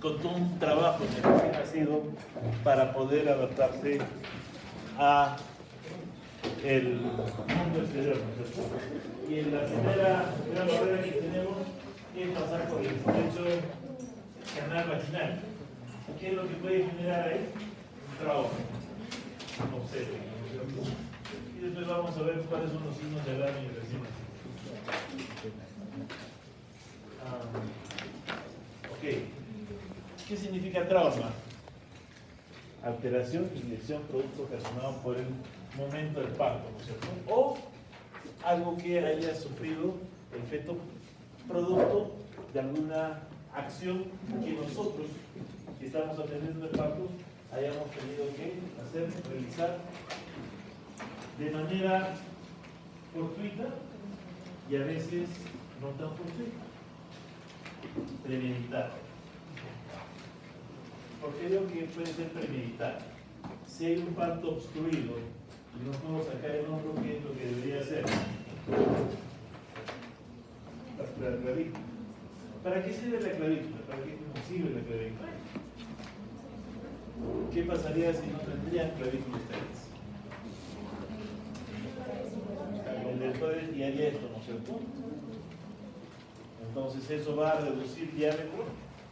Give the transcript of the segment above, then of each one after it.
con todo un trabajo que recién nacido para poder adaptarse a el mundo exterior, ¿no es cierto? Y en la primera gran barrera que tenemos es pasar por el estrecho canal vaginal. ¿Qué es lo que puede generar ahí? Un trauma. Observen, ¿no es cierto? Y después vamos a ver cuáles son los signos de alarma y recién nacido. Ok. ¿Qué significa trauma? Alteración y lesión producto ocasionado por el momento del parto, ¿no es cierto? O algo que haya sufrido el feto producto de alguna acción que nosotros, que estamos atendiendo el parto, hayamos tenido que hacer, realizar de manera fortuita y a veces no tan fortuita, premeditada. ¿Por qué digo que puede ser premeditada? Si hay un parto obstruido y no puedo sacar el hombro, ¿qué es lo que debería hacer? La clavícula. ¿Para qué sirve la clavícula? ¿Para qué no sirve la clavícula? ¿Qué pasaría si no tendrían clavícula ustedes? El deltoide y haría esto, ¿no es cierto? Entonces eso va a reducir diámetro,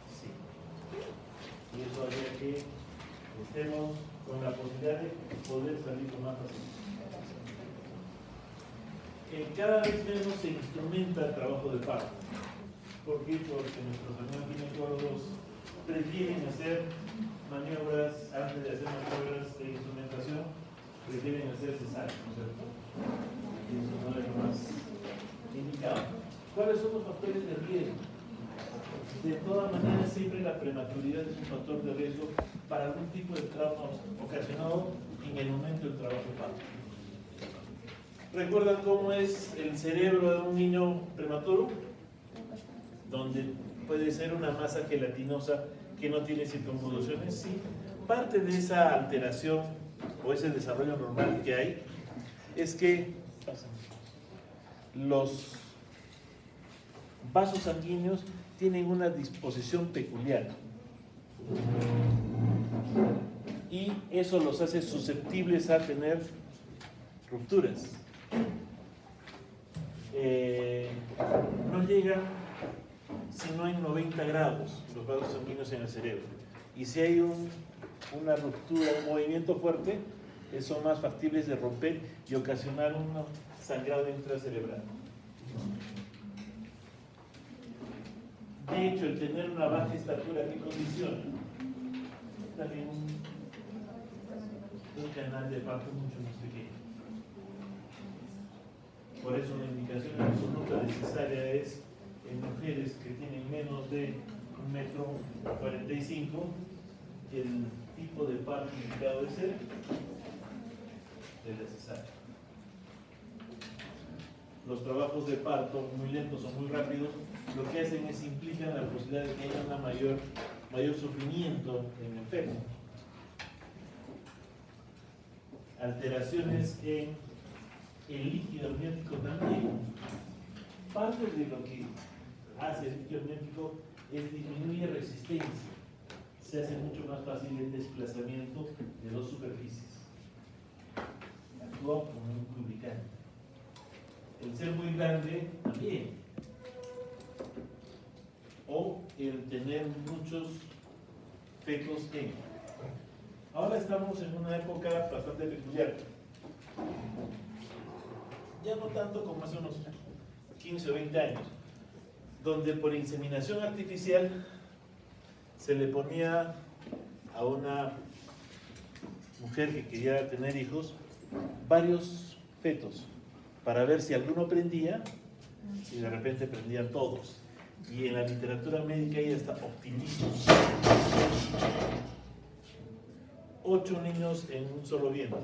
sí. Y eso haría que estemos con la posibilidad de poder salir con más facilidad. Cada vez menos se instrumenta el trabajo de parto. ¿Por qué? Porque nuestros amigos ginecólogos prefieren hacer maniobras, antes de hacer maniobras de instrumentación, prefieren hacer cesárea, ¿no es cierto? Y eso no es lo más indicado. ¿Cuáles son los factores de riesgo? De todas maneras, siempre la prematuridad es un factor de riesgo para algún tipo de trauma ocasionado en el momento del trabajo de parto. ¿Recuerdan cómo es el cerebro de un niño prematuro? Donde puede ser una masa gelatinosa que no tiene circunvoluciones. Sí, parte de esa alteración o ese desarrollo normal que hay es que los vasos sanguíneos tienen una disposición peculiar y eso los hace susceptibles a tener rupturas. No llegan sino en 90 grados los vasos sanguíneos en el cerebro, y si hay una ruptura, un movimiento fuerte, son más factibles de romper y ocasionar un sangrado intracerebral. De hecho, el tener una baja estatura, ¿qué condiciona? También un canal de parto mucho más pequeño. Por eso la indicación absoluta de cesárea es en mujeres que tienen menos de 1,45 m, el tipo de parto indicado es el de la cesárea. Los trabajos de parto muy lentos o muy rápidos lo que hacen es implican la posibilidad de que haya una mayor sufrimiento en el feto. Alteraciones en el líquido amniótico también. Parte de lo que hace el líquido amniótico es disminuir resistencia. Se hace mucho más fácil el desplazamiento de dos superficies. Actúa como un lubricante. El ser muy grande también. O el tener muchos fetos en. Ahora estamos en una época bastante peculiar. Ya no tanto como hace unos 15 o 20 años, donde por inseminación artificial se le ponía a una mujer que quería tener hijos varios fetos para ver si alguno prendía y de repente prendían todos. Y en la literatura médica hay hasta optimistas. 8 niños en un solo vientre.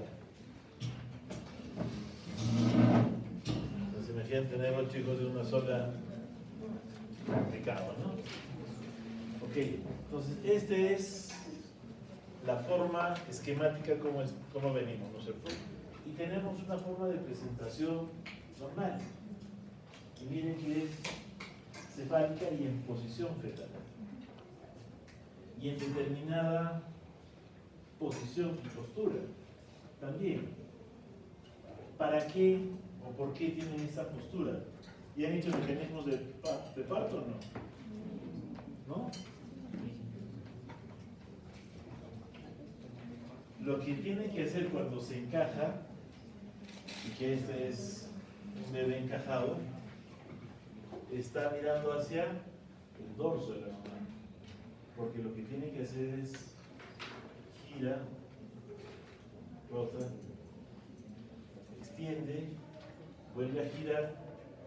Entonces imaginen tener 8 hijos de una sola, complicado, ¿no? Ok, entonces esta es la forma esquemática como venimos, ¿no es cierto? Y tenemos una forma de presentación normal. Y miren que es cefálica y en posición fetal. y en determinada posición y postura también. ¿Para qué o por qué tienen esa postura? ¿Y han hecho mecanismos de parto o no? ¿No? Lo que tiene que hacer cuando se encaja, y que este es un bebé encajado, está mirando hacia el dorso de la mamá, porque lo que tiene que hacer es gira, rota, extiende, vuelve a girar,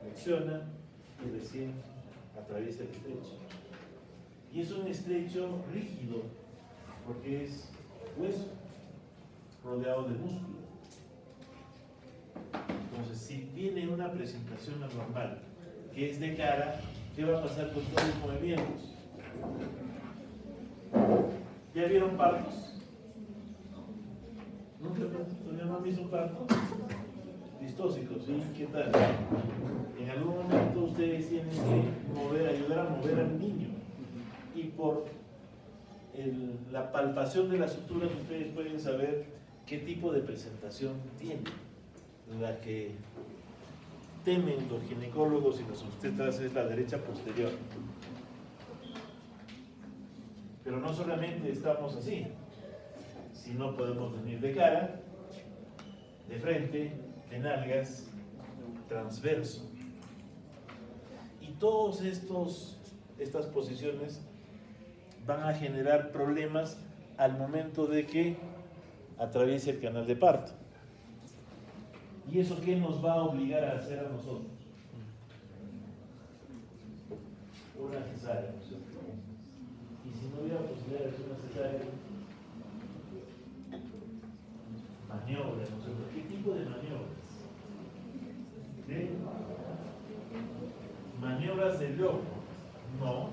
flexiona y recién atraviesa el estrecho. Y es un estrecho rígido, porque es hueso rodeado de músculo. Entonces, si viene una presentación anormal, que es de cara, ¿qué va a pasar con todos los movimientos? ¿Ya vieron partos? ¿Todavía no han visto partos? Distóxicos, ¿sí? ¿Qué tal? En algún momento ustedes tienen que ayudar a mover al niño. Y por la palpación de las suturas ustedes pueden saber qué tipo de presentación tiene. La que temen los ginecólogos y los obstetras es la derecha posterior. Pero no solamente estamos así, sino podemos venir de cara, de frente, de nalgas, transverso. Y todas estas posiciones van a generar problemas al momento de que atraviese el canal de parto. ¿Y eso qué nos va a obligar a hacer a nosotros? Una cesárea, ¿no es cierto? Y si no hubiera posibilidad de hacer una cesárea, maniobra, ¿no es cierto? ¿Qué tipo de maniobras? ¿De maniobras del loco? No.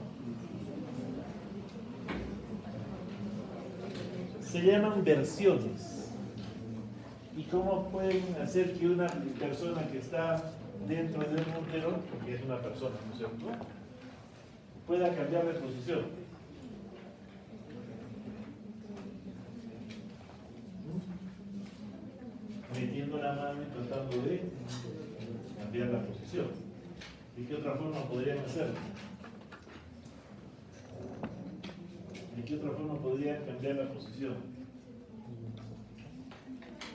Se llaman versiones. ¿Y cómo pueden hacer que una persona que está dentro del útero, porque es una persona, ¿no es cierto?, pueda cambiar de posición? Metiendo la mano y tratando de cambiar la posición. ¿De qué otra forma podrían hacerlo? ¿De qué otra forma podrían cambiar la posición?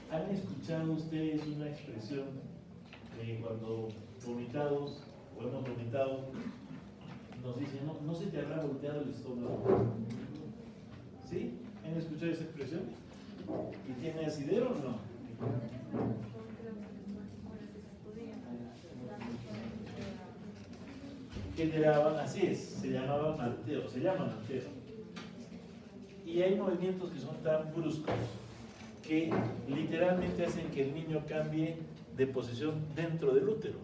¿Han escuchado ustedes una expresión cuando vomitados o hemos vomitado nos dicen, no se te habrá volteado el estómago? ¿Sí? ¿Han escuchado esa expresión? ¿Y tiene asidero o no? ¿Qué te daban? Así es, se llamaba manteo, se llama manteo. Y hay movimientos que son tan bruscos que literalmente hacen que el niño cambie de posición dentro del útero.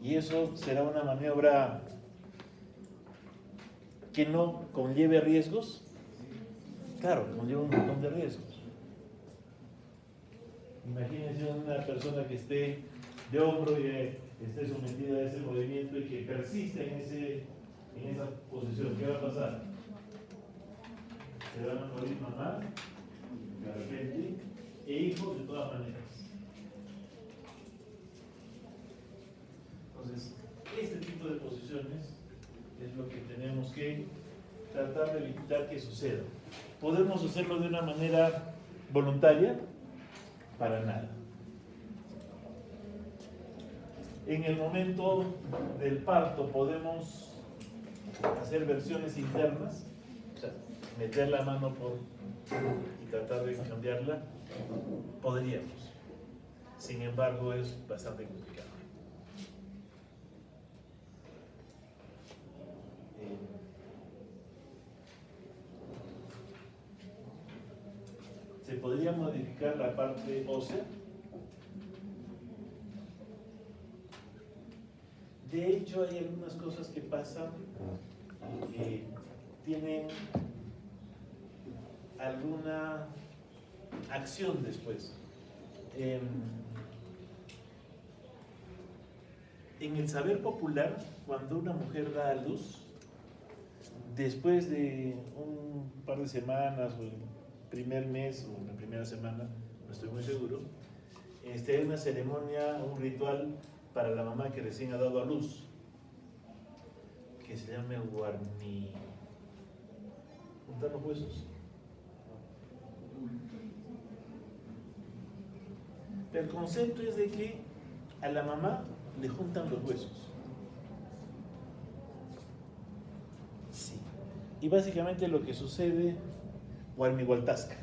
Y eso será una maniobra que no conlleve riesgos. Claro, conlleva un montón de riesgos. Imagínense una persona que esté de hombro y esté sometida a ese movimiento y que persista en esa posición. ¿Qué va a pasar? Se van a morir mamá, de repente, e hijos de todas maneras. Entonces, este tipo de posiciones es lo que tenemos que tratar de evitar que suceda. ¿Podemos hacerlo de una manera voluntaria? Para nada. En el momento del parto podemos hacer versiones internas, o sea, meter la mano y tratar de cambiarla. Podríamos. Sin embargo, es bastante complicado. ¿Se podría modificar la parte ósea? De hecho, hay algunas cosas que pasan que tienen alguna acción después. En el saber popular, cuando una mujer da a luz, después de un par de semanas o el primer mes o la primera semana, no estoy muy seguro, hay una ceremonia, un ritual para la mamá que recién ha dado a luz, que se llama el guarni... ¿Juntar los huesos? El concepto es de que a la mamá le juntan los huesos. Sí. Y básicamente lo que sucede, Huarmihualtasca.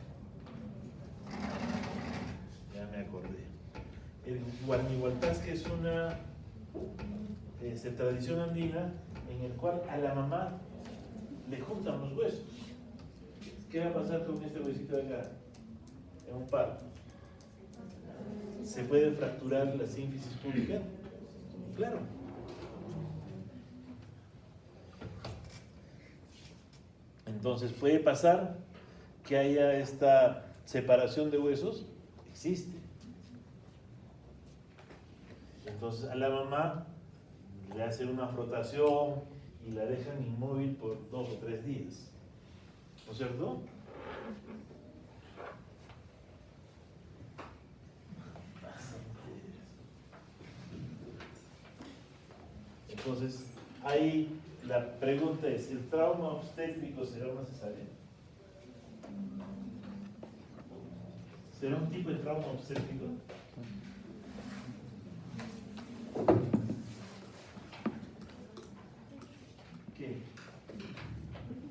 Ya me acordé. El Huarmihualtasca es una tradición andina en el cual a la mamá le juntan los huesos. ¿Qué va a pasar con este huesito de acá? En un parto. ¿Se puede fracturar la sínfisis pública? Claro. Entonces, ¿puede pasar que haya esta separación de huesos? Existe. Entonces, a la mamá le hacen una frotación y la dejan inmóvil por 2 o 3 días. ¿No es cierto? Entonces, ahí la pregunta es, ¿el trauma obstétrico será una cesárea? ¿Será un tipo de trauma obstétrico? ¿Qué?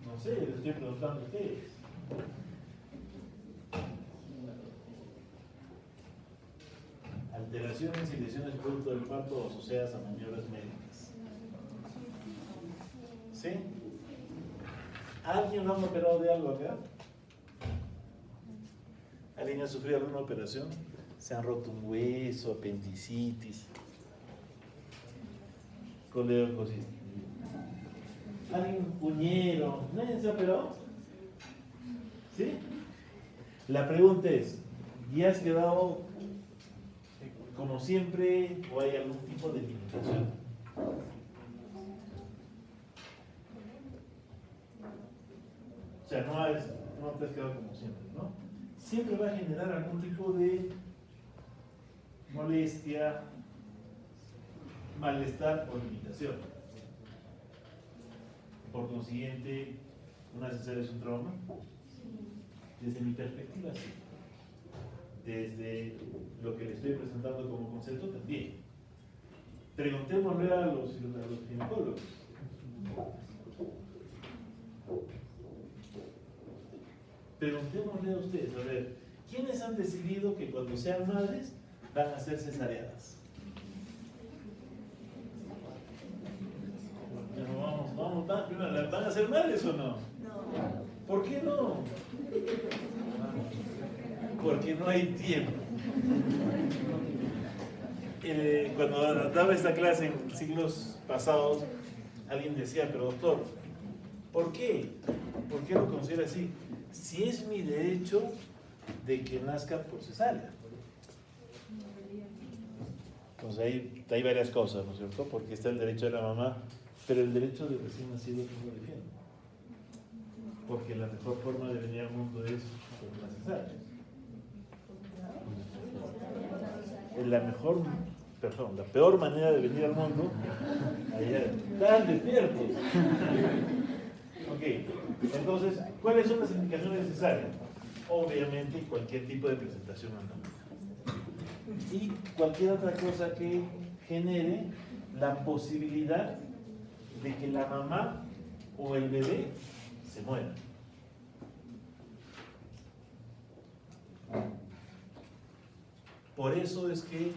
No sé, les estoy preguntando a ustedes. Alteraciones y lesiones producto del parto asociadas a maniobras médicas. ¿Sí? ¿Alguien lo han operado de algo acá? ¿Alguien ha sufrido alguna operación? ¿Se han roto un hueso, apendicitis, coledococistis? ¿Alguien uñero? ¿Nadie se ha operado? ¿Sí? La pregunta es, ¿y has quedado como siempre o hay algún tipo de limitación? O sea, no te has quedado como siempre, ¿no? Siempre va a generar algún tipo de molestia, malestar o limitación. Por consiguiente, ¿una cesárea es un trauma? Desde mi perspectiva, sí. Desde lo que le estoy presentando como concepto, también. Preguntémosle a los ginecólogos. Preguntémosle a ustedes, a ver, ¿quiénes han decidido que cuando sean madres van a ser cesareadas? Bueno, ¿van a ser madres o no? No. ¿Por qué no? Porque no hay tiempo. Cuando daba esta clase en siglos pasados, alguien decía, pero doctor, ¿por qué? ¿Por qué lo considera así? Si es mi derecho de que nazca por cesárea. Pues hay varias cosas, ¿no es cierto? Porque está el derecho de la mamá, pero el derecho de recién nacido no lo defiende. Porque la mejor forma de venir al mundo es por una cesárea. La peor manera de venir al mundo, allá, están despiertos. Ok, entonces, ¿cuáles son las indicaciones necesarias? Obviamente, cualquier tipo de presentación anatómica. Y cualquier otra cosa que genere la posibilidad de que la mamá o el bebé se muera. Por eso es que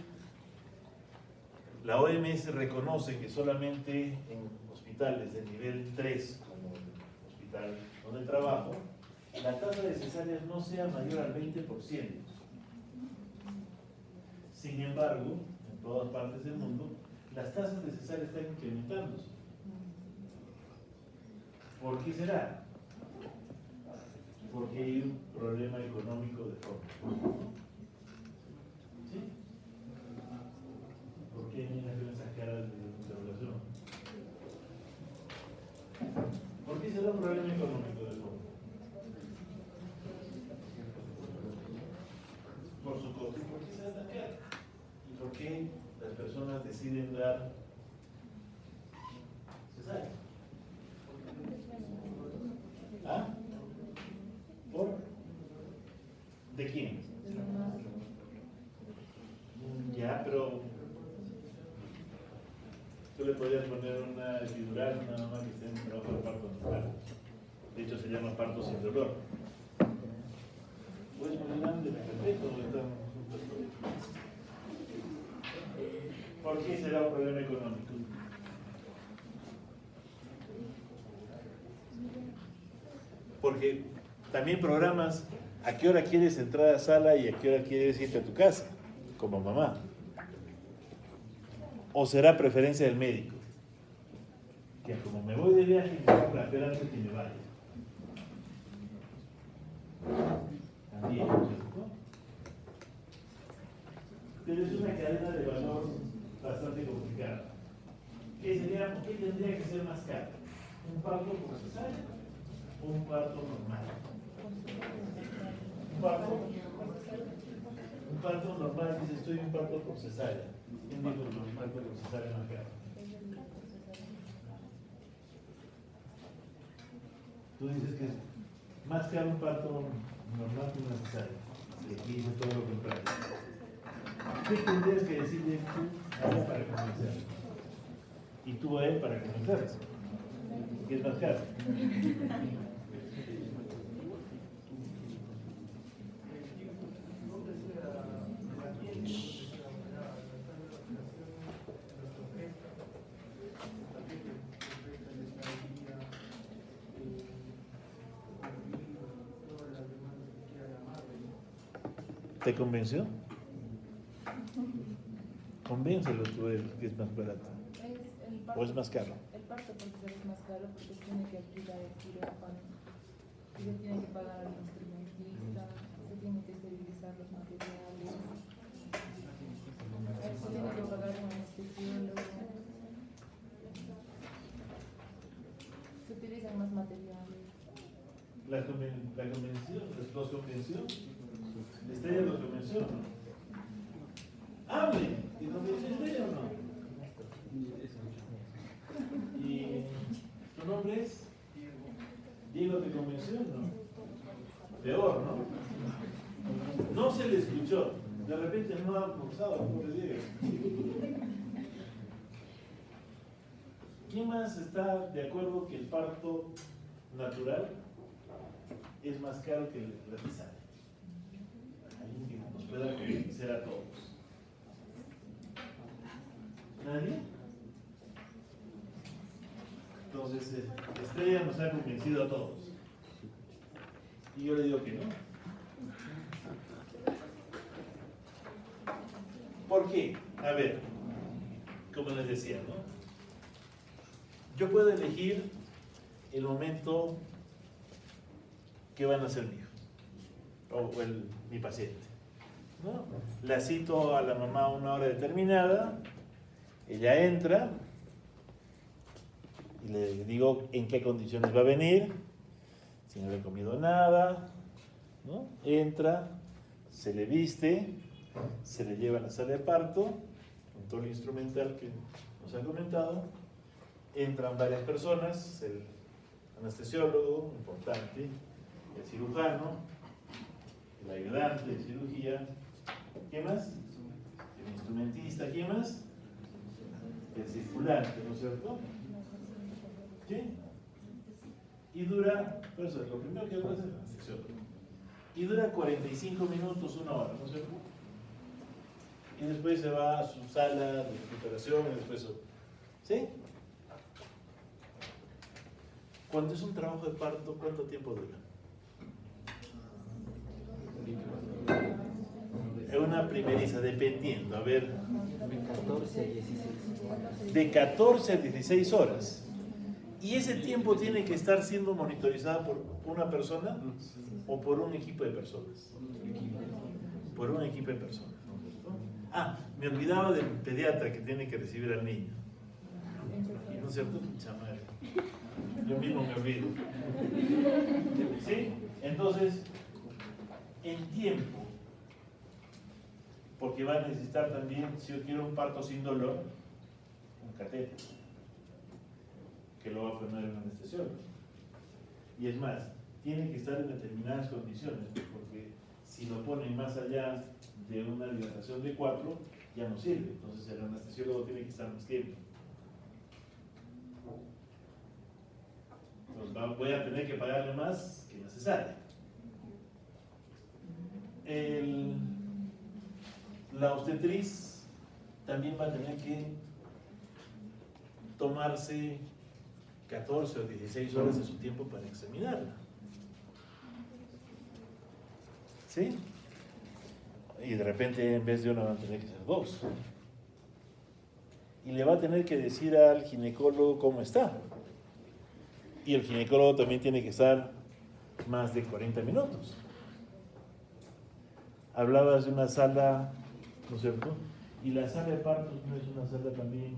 la OMS reconoce que solamente en hospitales de nivel 3, como el hospital donde trabajo, la tasa de cesáreas no sea mayor al 20%. Sin embargo, en todas partes del mundo, las tasas de cesárea están incrementándose. ¿Por qué será? Porque hay un problema económico de fondo. ¿Sí? ¿Por qué miran con esas caras de interrogación? ¿Por qué qué será un problema económico del mundo? Por su costo. ¿Y por qué será tan caro? ¿Y por qué las personas deciden dar cesárea? ¿Ah? ¿Por? ¿De quién? Ya, pero tú le podrías poner una epidural a una mamá que esté en un trabajo de parto natural. De hecho, se llama parto sin dolor. Pues muy grande, perfecto. ¿Por qué será un problema económico? Porque también programas a qué hora quieres entrar a la sala y a qué hora quieres irte a tu casa, como mamá. ¿O será preferencia del médico? Que como me voy de viaje, me voy a plantear antes que me vaya. También, ¿cierto? Pero es una cadena de valor bastante complicada. ¿Qué tendría que ser más caro? ¿Un parto por cesárea o un parto normal? Un parto normal, dice, estoy en un parto por cesárea. ¿Quién dijo que un parto por cesárea más caro? Tú dices que es más caro un parto normal que una cesárea. Y aquí dice todo lo contrario. ¿Qué tendrías que decirle tú a ella para convencerlo? Y tú a él para convencerlo. ¿Qué es más caro? ¿Te convenció? Convéncelo tú que es más barato. ¿O es más caro? El parto porque es más caro porque tiene que alquilar el quirófano, se tiene que pagar al instrumentista, se tiene que esterilizar los materiales, se tiene que pagar un anestesiólogo, se utilizan más materiales. ¿La convenció? ¿Los convenció? ¿Estrella los convenció? ¡Hable! ¿Y convenció Estrella o no? ¿Y tu nombre es? Diego, ¿te convenció o no? Peor, ¿no? No se le escuchó. De repente no ha forzado, pobre Diego. ¿Quién más está de acuerdo que el parto natural es más caro que la cesárea? Alguien que nos pueda convencer a todos. ¿Nadie? Entonces, Estrella nos ha convencido a todos. Y yo le digo que no. ¿Por qué? A ver, como les decía, ¿no? Yo puedo elegir el momento que van a ser mi hijo o mi paciente, ¿no? La cito a la mamá a una hora determinada, ella entra y le digo en qué condiciones va a venir, si no le he comido nada, ¿no? Entra, se le viste, se le lleva a la sala de parto, con todo el instrumental que nos ha comentado, entran varias personas, el anestesiólogo, importante, el cirujano, el ayudante de cirugía, ¿qué más? El instrumentista, ¿quién más? El circulante, ¿no es cierto? ¿Sí? Y dura, por eso, lo primero que dura es el anestesiólogo. Y dura 45 minutos, una hora, ¿no es cierto? Y después se va a su sala de recuperación y después, ¿sí? Cuando es un trabajo de parto, ¿cuánto tiempo dura? Es una primeriza, dependiendo, a ver. De 14 a 16 horas. ¿Y ese tiempo tiene que estar siendo monitorizado por una persona o por un equipo de personas? Por un equipo de personas. Ah, me olvidaba del pediatra que tiene que recibir al niño. ¿No es cierto? Mucha madre. Yo mismo me olvido. ¿Sí? Entonces, en tiempo, porque va a necesitar también, si yo quiero un parto sin dolor, un catéter, que lo va a poner en un anestesiólogo. Y es más, tiene que estar en determinadas condiciones, porque si lo ponen más allá de una dilatación de 4, ya no sirve. Entonces el anestesiólogo tiene que estar más tiempo. Entonces voy a tener que pagarle más que la cesárea. La obstetriz también va a tener que tomarse 14 o 16 horas de su tiempo para examinarla. ¿Sí? Y de repente en vez de una van a tener que ser 2. Y le va a tener que decir al ginecólogo cómo está. Y el ginecólogo también tiene que estar más de 40 minutos. Hablabas de una sala, ¿no es cierto? Y la sala de partos no es una sala también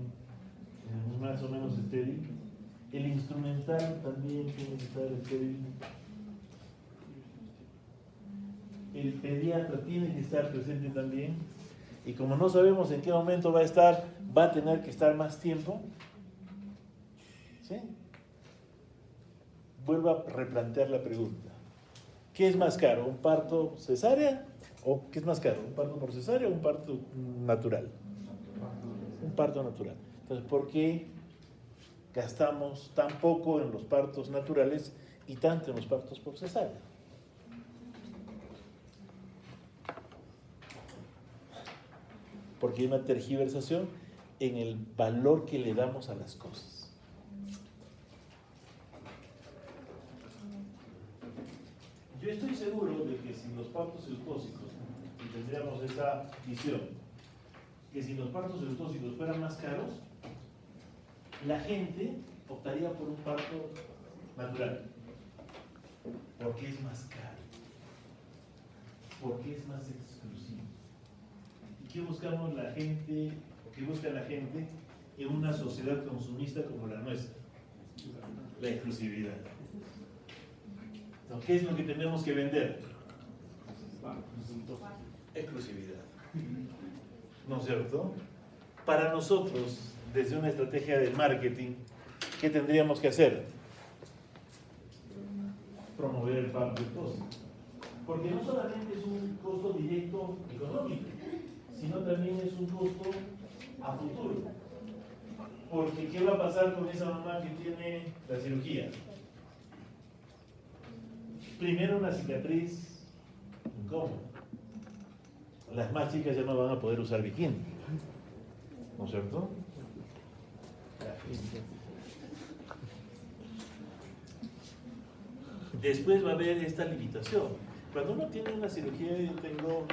más o menos estéril. El instrumental también tiene que estar estéril. El pediatra tiene que estar presente también. Y como no sabemos en qué momento va a estar, va a tener que estar más tiempo. ¿Sí? Vuelvo a replantear la pregunta. ¿Qué es más caro? ¿Un parto cesárea? ¿O qué es más caro? ¿Un parto por cesárea o un parto natural? Un parto natural. Entonces, ¿por qué gastamos tan poco en los partos naturales y tanto en los partos por cesárea? Porque hay una tergiversación en el valor que le damos a las cosas. Yo estoy seguro de que sin los partos eutóxicos, y tendríamos esa visión, que si los partos eutóxicos fueran más caros, la gente optaría por un parto natural. Porque es más caro. Porque es más exclusivo. ¿Y qué buscamos la gente, o qué busca la gente en una sociedad consumista como la nuestra? La exclusividad. Entonces, ¿qué es lo que tenemos que vender? Exclusividad. ¿No es cierto? Para nosotros, desde una estrategia de marketing, ¿qué tendríamos que hacer? Promover el parto eutóxico. Porque no solamente es un costo directo económico, sino también es un costo a futuro. Porque ¿qué va a pasar con esa mamá que tiene la cirugía? Primero una cicatriz incómoda. Las más chicas ya no van a poder usar bikini, ¿no es cierto? Después va a haber esta limitación. Cuando uno tiene una cirugía, yo tengo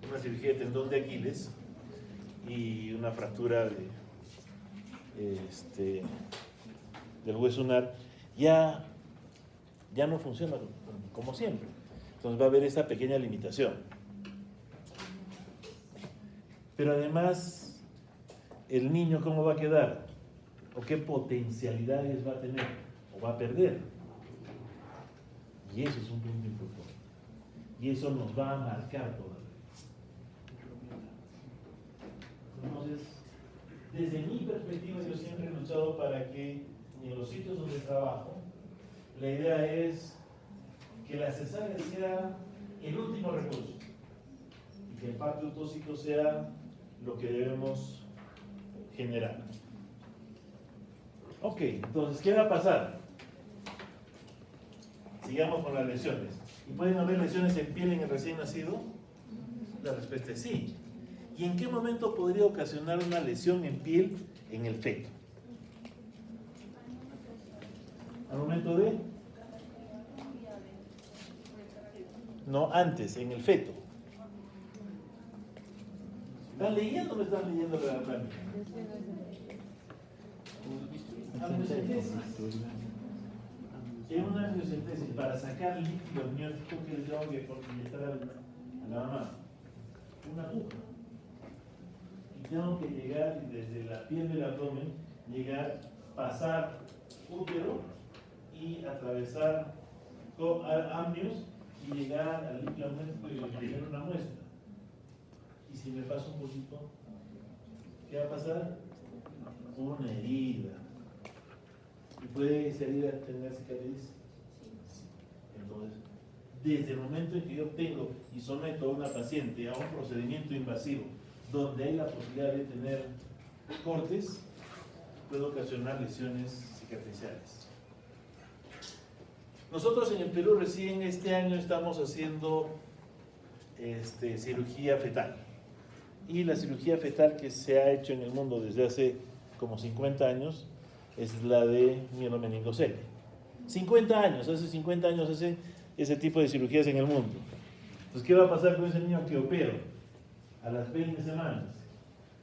una cirugía de tendón de Aquiles y una fractura del hueso ulnar, ya no funciona como siempre. Entonces va a haber esa pequeña limitación. Pero además, el niño ¿cómo va a quedar? ¿O qué potencialidades va a tener? ¿O va a perder? Y eso es un punto importante. Y eso nos va a marcar todavía. Entonces, desde mi perspectiva, yo siempre he luchado para que en los sitios donde trabajo, la idea es que la cesárea sea el último recurso y que el parto eutóxico sea lo que debemos generar. Ok, entonces, ¿qué va a pasar? Sigamos con las lesiones. ¿Y pueden haber lesiones en piel en el recién nacido? La respuesta es sí. ¿Y en qué momento podría ocasionar una lesión en piel en el feto? ¿Al momento de? No, antes, en el feto. ¿Están leyendo o no están leyendo la lámina? Amniocentesis. En una amniocentesis, para sacar líquido amniótico, que le tengo que inyectar a la mamá una aguja. Y tengo que llegar desde la piel del abdomen, pasar útero atravesar amnios y llegar al líquido y tener una muestra. Y si me paso un poquito, ¿qué va a pasar? Una herida. ¿Y puede esa herida tener cicatriz? Sí. Entonces, desde el momento en que yo tengo y someto a una paciente a un procedimiento invasivo donde hay la posibilidad de tener cortes, puede ocasionar lesiones cicatriciales. Nosotros en el Perú recién este año estamos haciendo cirugía fetal. Y la cirugía fetal que se ha hecho en el mundo desde hace como 50 años es la de mielomeningocelia. 50 años, hace 50 años hacen ese tipo de cirugías en el mundo. Entonces, ¿qué va a pasar con ese niño que opero? A las 20 semanas,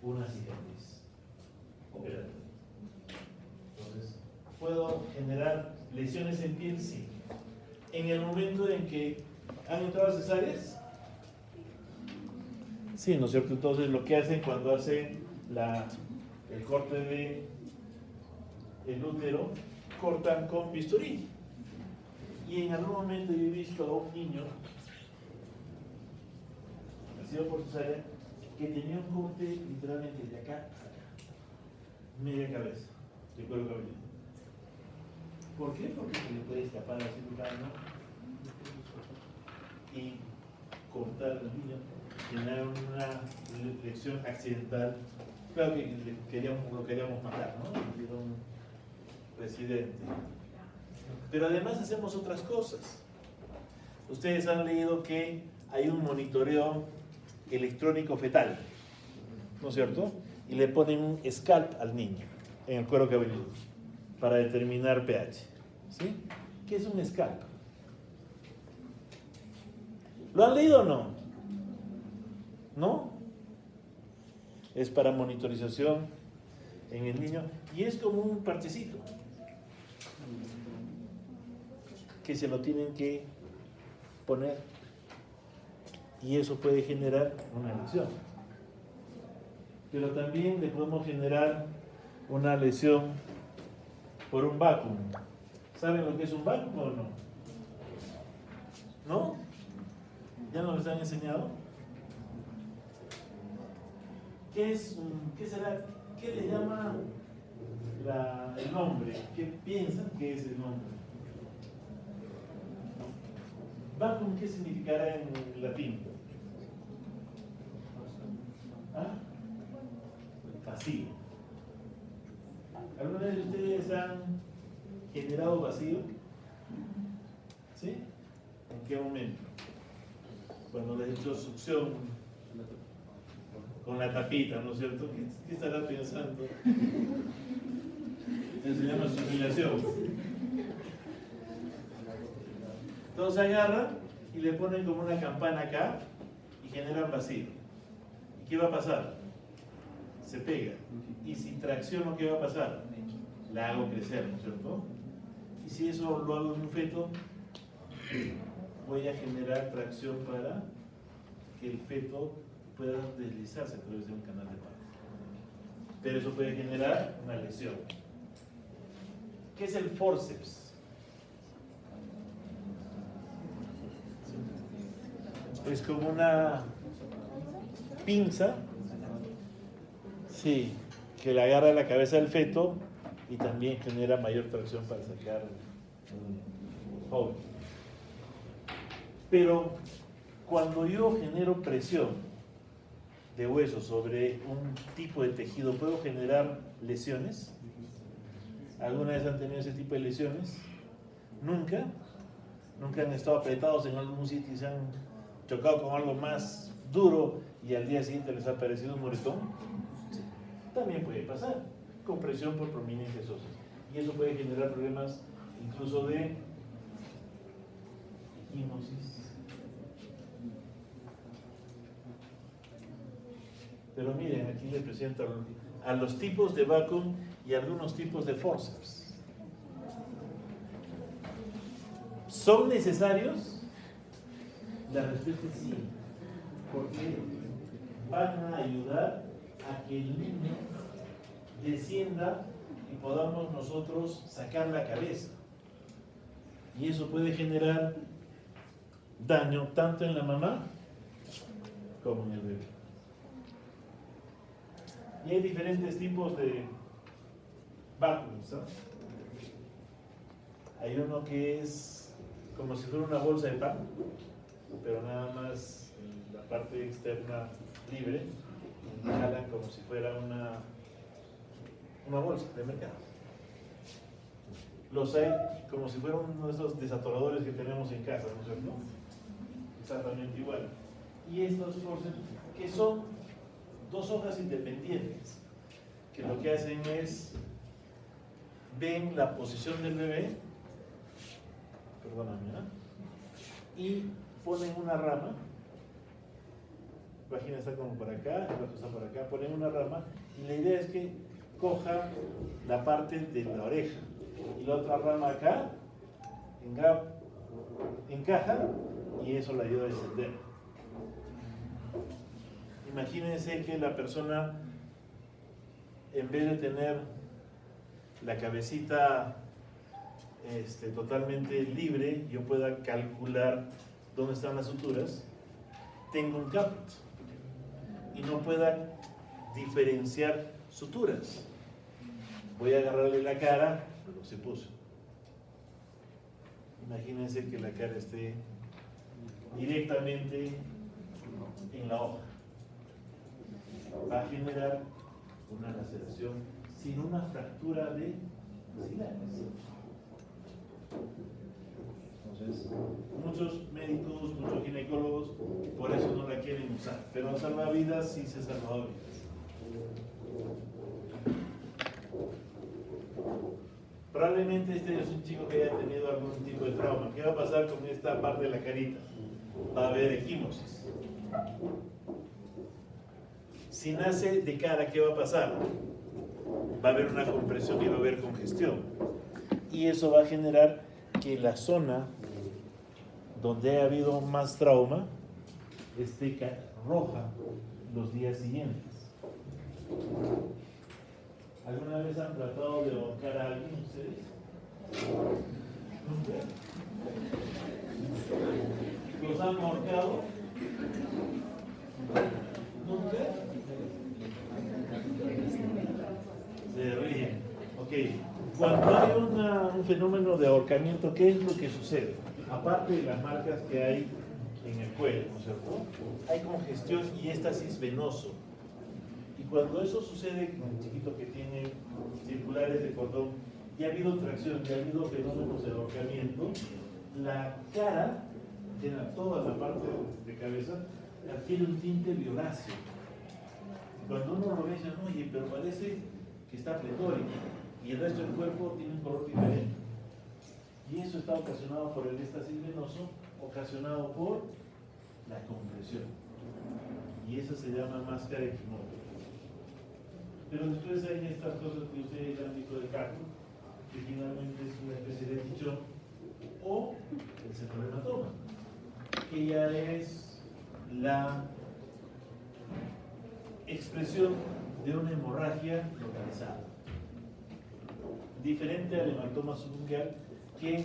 una cicatriz operatoria. Entonces, ¿puedo generar lesiones en piel? Sí. En el momento en que han entrado cesáreas, sí, ¿no es cierto? Entonces, lo que hacen cuando hacen el corte del útero, cortan con bisturí. Y en algún momento yo he visto a un niño nacido por cesárea que tenía un corte literalmente de acá a acá, media cabeza, de cuero cabelludo. ¿Por qué? Porque se le puede escapar al cirujano y cortar al niño, generar una lesión accidental. Claro que lo queríamos matar, ¿no? Era un residente. Pero además hacemos otras cosas. Ustedes han leído que hay un monitoreo electrónico fetal, ¿no es cierto? Y le ponen un scalp al niño en el cuero cabelludo para determinar pH. ¿Sí? ¿Qué es un scalp? ¿Lo han leído o no? ¿No? Es para monitorización en el niño y es como un parchecito que se lo tienen que poner y eso puede generar una lesión. Pero también le podemos generar una lesión por un vacuum. ¿Saben lo que es un vacuum o no? ¿No? ¿Ya nos lo han enseñado? ¿Qué será? ¿Qué le llama el nombre? ¿Qué piensan que es el nombre? Vacuum, ¿qué significará en latín? ¿Ah? Vacío. ¿Alguna vez ustedes han generado vacío? ¿Sí? ¿En qué momento? Cuando les he hecho succión con la tapita, ¿no es cierto? ¿Qué estará pensando? Eso se llama sublimación. Entonces agarran y le ponen como una campana acá y generan vacío. ¿Y qué va a pasar? Se pega. Y si tracciono, ¿qué va a pasar? La hago crecer, ¿no es cierto? Y si eso lo hago en un feto, voy a generar tracción para que el feto pueda deslizarse a través de un canal de parto. Pero eso puede generar una lesión. ¿Qué es el forceps? Es como una pinza, sí, que le agarra la cabeza del feto y también genera mayor tracción para sacar un joven. Pero cuando yo genero presión de hueso sobre un tipo de tejido, ¿puedo generar lesiones? ¿Alguna vez han tenido ese tipo de lesiones? ¿Nunca? ¿Nunca han estado apretados en algún sitio y se han chocado con algo más duro y al día siguiente les ha aparecido un moretón? Sí. También puede pasar, con presión por prominencias óseas. Y eso puede generar problemas incluso de equimosis. Pero miren, aquí les presento a los tipos de vacuum y algunos tipos de forceps. ¿Son necesarios? La respuesta es sí, porque van a ayudar a que el niño descienda y podamos nosotros sacar la cabeza. Y eso puede generar daño tanto en la mamá como en el bebé. Y hay diferentes tipos de vacuums, ¿no? Hay uno que es como si fuera una bolsa de pan, pero nada más en la parte externa libre, y jalan como si fuera una bolsa de mercado. Los hay como si fueran uno de esos desatoradores que tenemos en casa, ¿no es cierto? Exactamente igual. Y estos que son dos hojas independientes, que lo que hacen es ven la posición del bebé, perdóname, ¿no? Y ponen una rama, la vagina está como por acá, el brazo está por acá, ponen una rama y la idea es que coja la parte de la oreja y la otra rama acá, encaja y eso la ayuda a descender. Imagínense que la persona, en vez de tener la cabecita totalmente libre, yo pueda calcular dónde están las suturas, tengo un caput y no pueda diferenciar suturas. Voy a agarrarle la cara, pero se puso. Imagínense que la cara esté directamente en la hoja. Va a generar una laceración sin una fractura de axilares. Entonces, muchos médicos, muchos ginecólogos, por eso no la quieren usar, pero salva vidas sí se salva vidas. Probablemente este es un chico que haya tenido algún tipo de trauma. ¿Qué va a pasar con esta parte de la carita? Va a haber equimosis. Si nace de cara, ¿qué va a pasar? Va a haber una compresión y va a haber congestión. Y eso va a generar que la zona donde ha habido más trauma esté roja los días siguientes. ¿Alguna vez han tratado de ahorcar a alguien ustedes? ¿Nunca? ¿Los han ahorcado? ¿Nunca? Se ríen. Ok. Cuando hay un fenómeno de ahorcamiento, ¿qué es lo que sucede? Aparte de las marcas que hay en el cuello, ¿no es cierto? Hay congestión y éstasis venoso. Y cuando eso sucede con el chiquito que tiene circulares de cordón, y ha habido tracción, y ha habido fenómenos de ahorcamiento, la cara, toda la parte de cabeza, adquiere un tinte violáceo. Cuando uno lo ve, dicen, oye, pero parece que está pletórico, y el resto del cuerpo tiene un color diferente. Y eso está ocasionado por el éstasis venoso, ocasionado por la compresión. Y eso se llama máscara equinótica. Pero después hay estas cosas que ustedes ya han visto de Caco, que finalmente es una especie de chichón, o el cefalohematoma, que ya es la expresión de una hemorragia localizada, diferente al hematoma subungual, que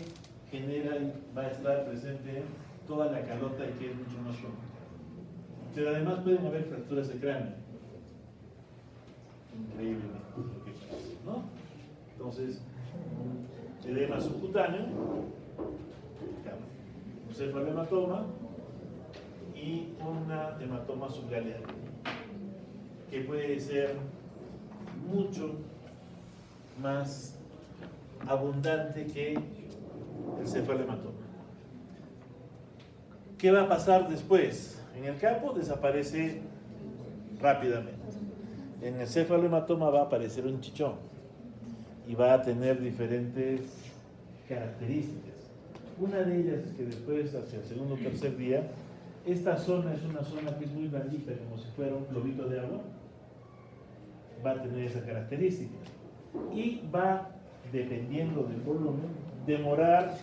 genera y va a estar presente en toda la calota y que es mucho más crónica. Pero además pueden haber fracturas de cráneo. Increíblemente lo que pasa, ¿no? Entonces, un edema subcutáneo, un cefalohematoma y una hematoma subgaleal, que puede ser mucho más abundante que el cefalohematoma. ¿Qué va a pasar después? En el capo desaparece rápidamente. En el cefalohematoma va a aparecer un chichón y va a tener diferentes características. Una de ellas es que después, hacia el segundo o tercer día, esta zona es una zona que es muy blandita, como si fuera un globito de agua. Va a tener esa característica. Y va, dependiendo del volumen, demorar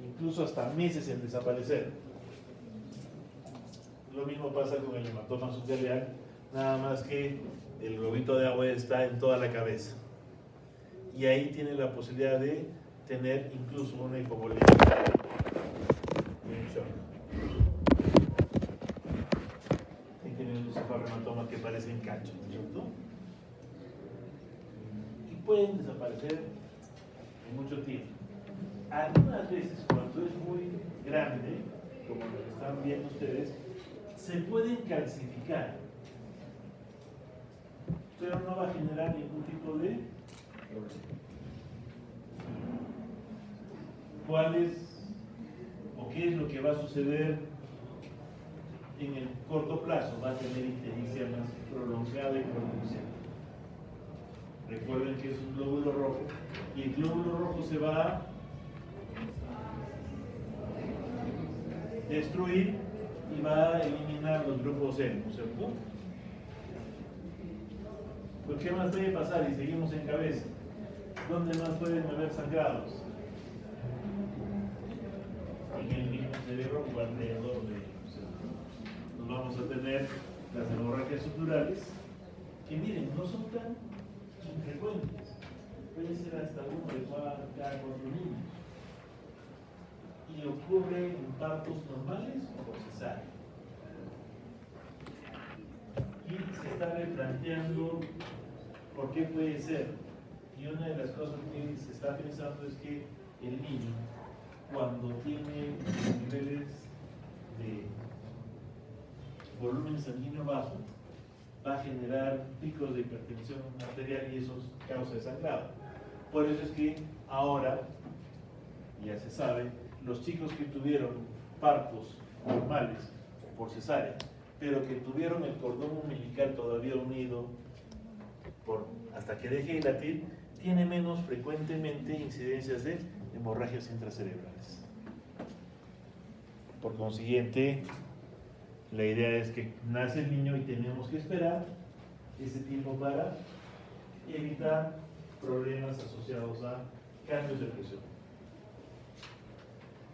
incluso hasta meses en desaparecer. Lo mismo pasa con el hematoma subgaleal, nada más que el globito de agua está en toda la cabeza. Y ahí tiene la posibilidad de tener incluso una hipovolemia y un shock. Y tienen un cefalermatoma que parecen cachos, ¿no es cierto? Y pueden desaparecer en mucho tiempo. Algunas veces, cuando es muy grande, como lo que están viendo ustedes, se pueden calcificar, pero no va a generar ningún tipo de problema. ¿Cuál es o qué es lo que va a suceder en el corto plazo? Va a tener ictericia más prolongada y pronunciada. Recuerden que es un glóbulo rojo y el glóbulo rojo se va a destruir y va a eliminar los grupos N, ¿cierto? ¿Por qué más puede pasar? Y seguimos en cabeza. ¿Dónde más pueden haber sangrados? En el mismo cerebro o alrededor de ellos. Nos vamos a tener las hemorragias subdurales, que miren, no son tan infrecuentes. Puede ser hasta uno de cada 4 niños. Y ocurre en partos normales o por cesárea. Y se está replanteando por qué puede ser. Y una de las cosas que se está pensando es que el niño, cuando tiene niveles de volumen sanguíneo bajo, va a generar picos de hipertensión arterial y eso causa sangrado. Por eso es que ahora, ya se sabe, los chicos que tuvieron partos normales por cesárea, pero que tuvieron el cordón umbilical todavía unido hasta que deje de latir, tiene menos frecuentemente incidencias de hemorragias intracerebrales. Por consiguiente, la idea es que nace el niño y tenemos que esperar ese tiempo para evitar problemas asociados a cambios de presión.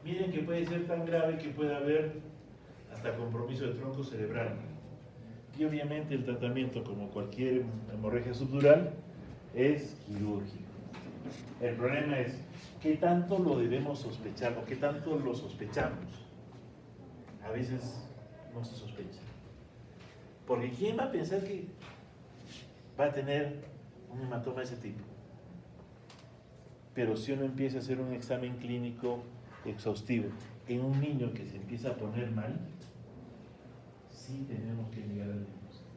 Miren que puede ser tan grave que puede haber hasta compromiso de tronco cerebral. Y obviamente el tratamiento, como cualquier hemorragia subdural, es quirúrgico. El problema es qué tanto lo debemos sospechar o qué tanto lo sospechamos. A veces no se sospecha. Porque ¿quién va a pensar que va a tener un hematoma de ese tipo? Pero si uno empieza a hacer un examen clínico exhaustivo en un niño que se empieza a poner mal, sí tenemos que llegar al diagnóstico.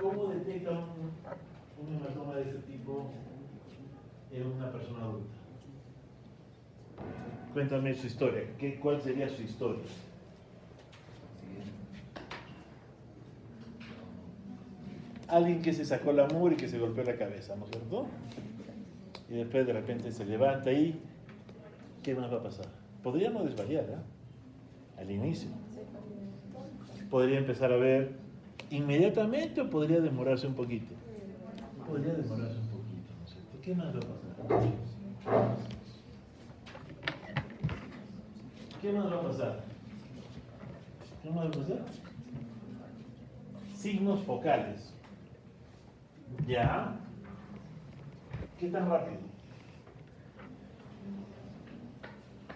¿Cómo detecta un hematoma de ese tipo en una persona adulta? Cuéntame su historia. ¿Cuál sería su historia? Alguien que se sacó la mugre y que se golpeó la cabeza, ¿no es cierto? Y después de repente se levanta y ¿qué más va a pasar? Podría no desvariar, ¿eh? Al inicio. Podría empezar a ver inmediatamente o podría demorarse un poquito. Podría demorarse un poquito, ¿no es cierto? ¿Qué más va a pasar? ¿Qué más va a pasar? ¿Qué más va a pasar? Signos focales. ¿Ya? ¿Qué tan rápido?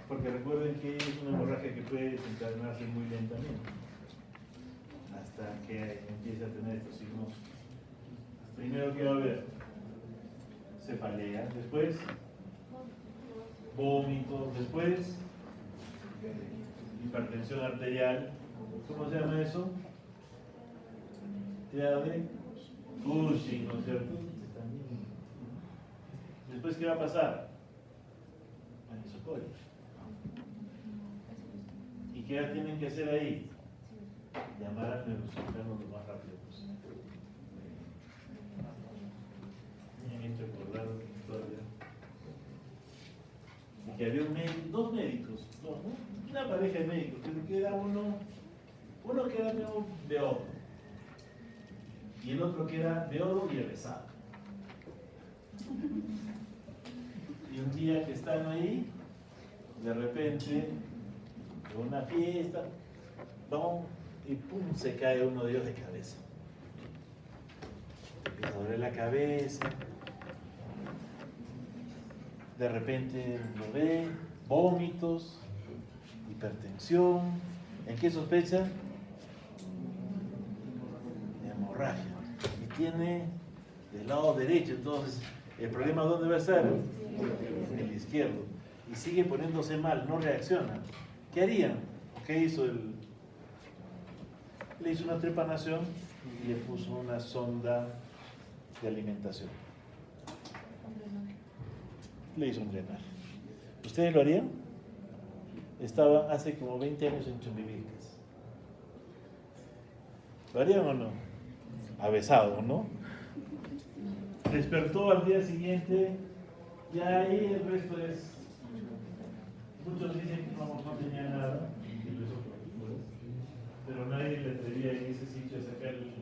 Porque recuerden que es una hemorragia que puede desencadenarse muy lentamente hasta que empiece a tener estos signos. Primero, ¿qué va a haber? Cefalea, después vómito, después hipertensión arterial. ¿Cómo se llama eso? Triada de Cushing, ¿no es cierto? Después, ¿qué va a pasar? Anisocoria. ¿Y qué tienen que hacer ahí? Llamar al neurocirujano lo más rápido posible. Me han hecho acordar una historia de que había dos médicos, una pareja de médicos, pero que era uno que era de oro y el otro que era de oro y rezado. Y un día que están ahí, de repente, en una fiesta, ¡pum! Y pum, se cae uno de ellos de cabeza. le duele la cabeza, de repente lo ve, vómitos, hipertensión. ¿En qué sospecha? De hemorragia. Y tiene del lado derecho, entonces, ¿el problema dónde va a estar? En el izquierdo. Y sigue poniéndose mal, no reacciona. ¿Qué harían? ¿Qué hizo él? Le hizo una trepanación y le puso una sonda de alimentación. Le hizo un drenaje. ¿Ustedes lo harían? Estaba hace como 20 años en Chumbivilcas. ¿Lo harían o no? Avesado, ¿no? Despertó al día siguiente y ahí el resto es... Muchos dicen que no tenía nada, pero nadie le atrevía en ese sitio a sacar el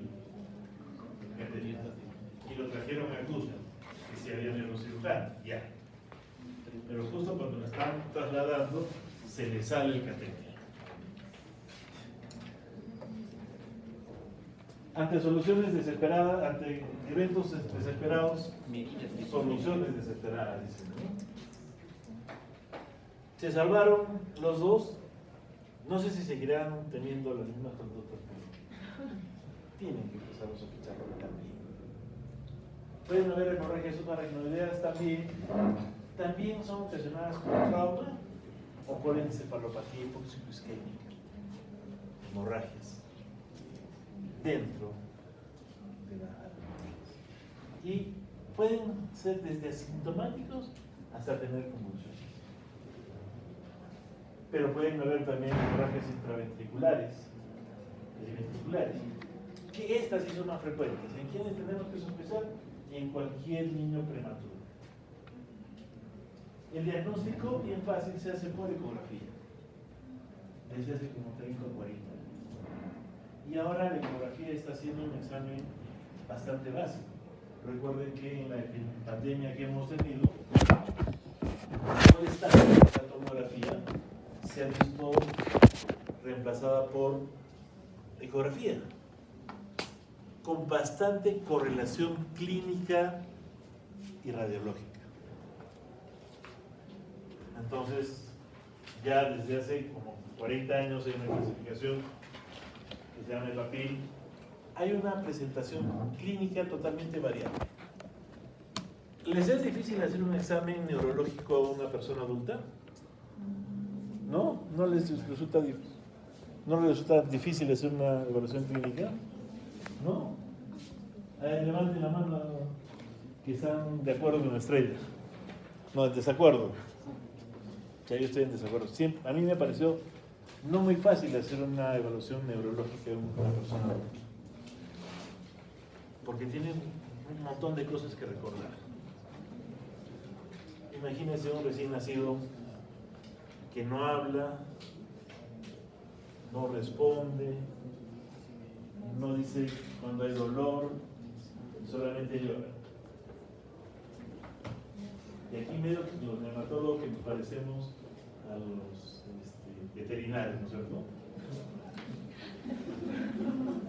catéter. Y lo trajeron a Cusco, que si había neurocirujano, ya. Pero justo cuando lo estaban trasladando, se le sale el catéter. Ante soluciones desesperadas, ante eventos desesperados, soluciones desesperadas, dicen, ¿no? Se salvaron los dos. No sé si seguirán teniendo las mismas conductas, pero tienen que empezar a sospecharlo también. Pueden haber hemorragias subaracnoideas también son ocasionadas por trauma o por encefalopatía hipoxicoisquémica. Hemorragias dentro de la alma. Y pueden ser desde asintomáticos hasta tener convulsiones. Pero pueden haber también hemorragias intraventriculares, ventriculares, que estas sí son más frecuentes. ¿En quiénes tenemos que sospechar? En cualquier niño prematuro. El diagnóstico bien fácil se hace por ecografía, desde hace como 30 o 40 años. Y ahora la ecografía está haciendo un examen bastante básico. Recuerden que en la pandemia que hemos tenido, la tomografía se ha visto reemplazada por ecografía, con bastante correlación clínica y radiológica. Entonces, ya desde hace como 40 años hay una clasificación que se llama el papel. Hay una presentación clínica totalmente variable. ¿Les es difícil hacer un examen neurológico a una persona adulta? ¿No? ¿No les resulta difícil hacer una evaluación clínica? ¿No? Levanten la mano que están de acuerdo con la estrella. No, en desacuerdo. Ya yo estoy en desacuerdo. Siempre, a mí me pareció no muy fácil hacer una evaluación neurológica de una persona adulta. Porque tienen un montón de cosas que recordar. Imagínense un recién nacido que no habla, no responde, no dice cuando hay dolor, solamente llora. Y aquí medio los neonatólogos que nos parecemos a los veterinarios, ¿no es cierto?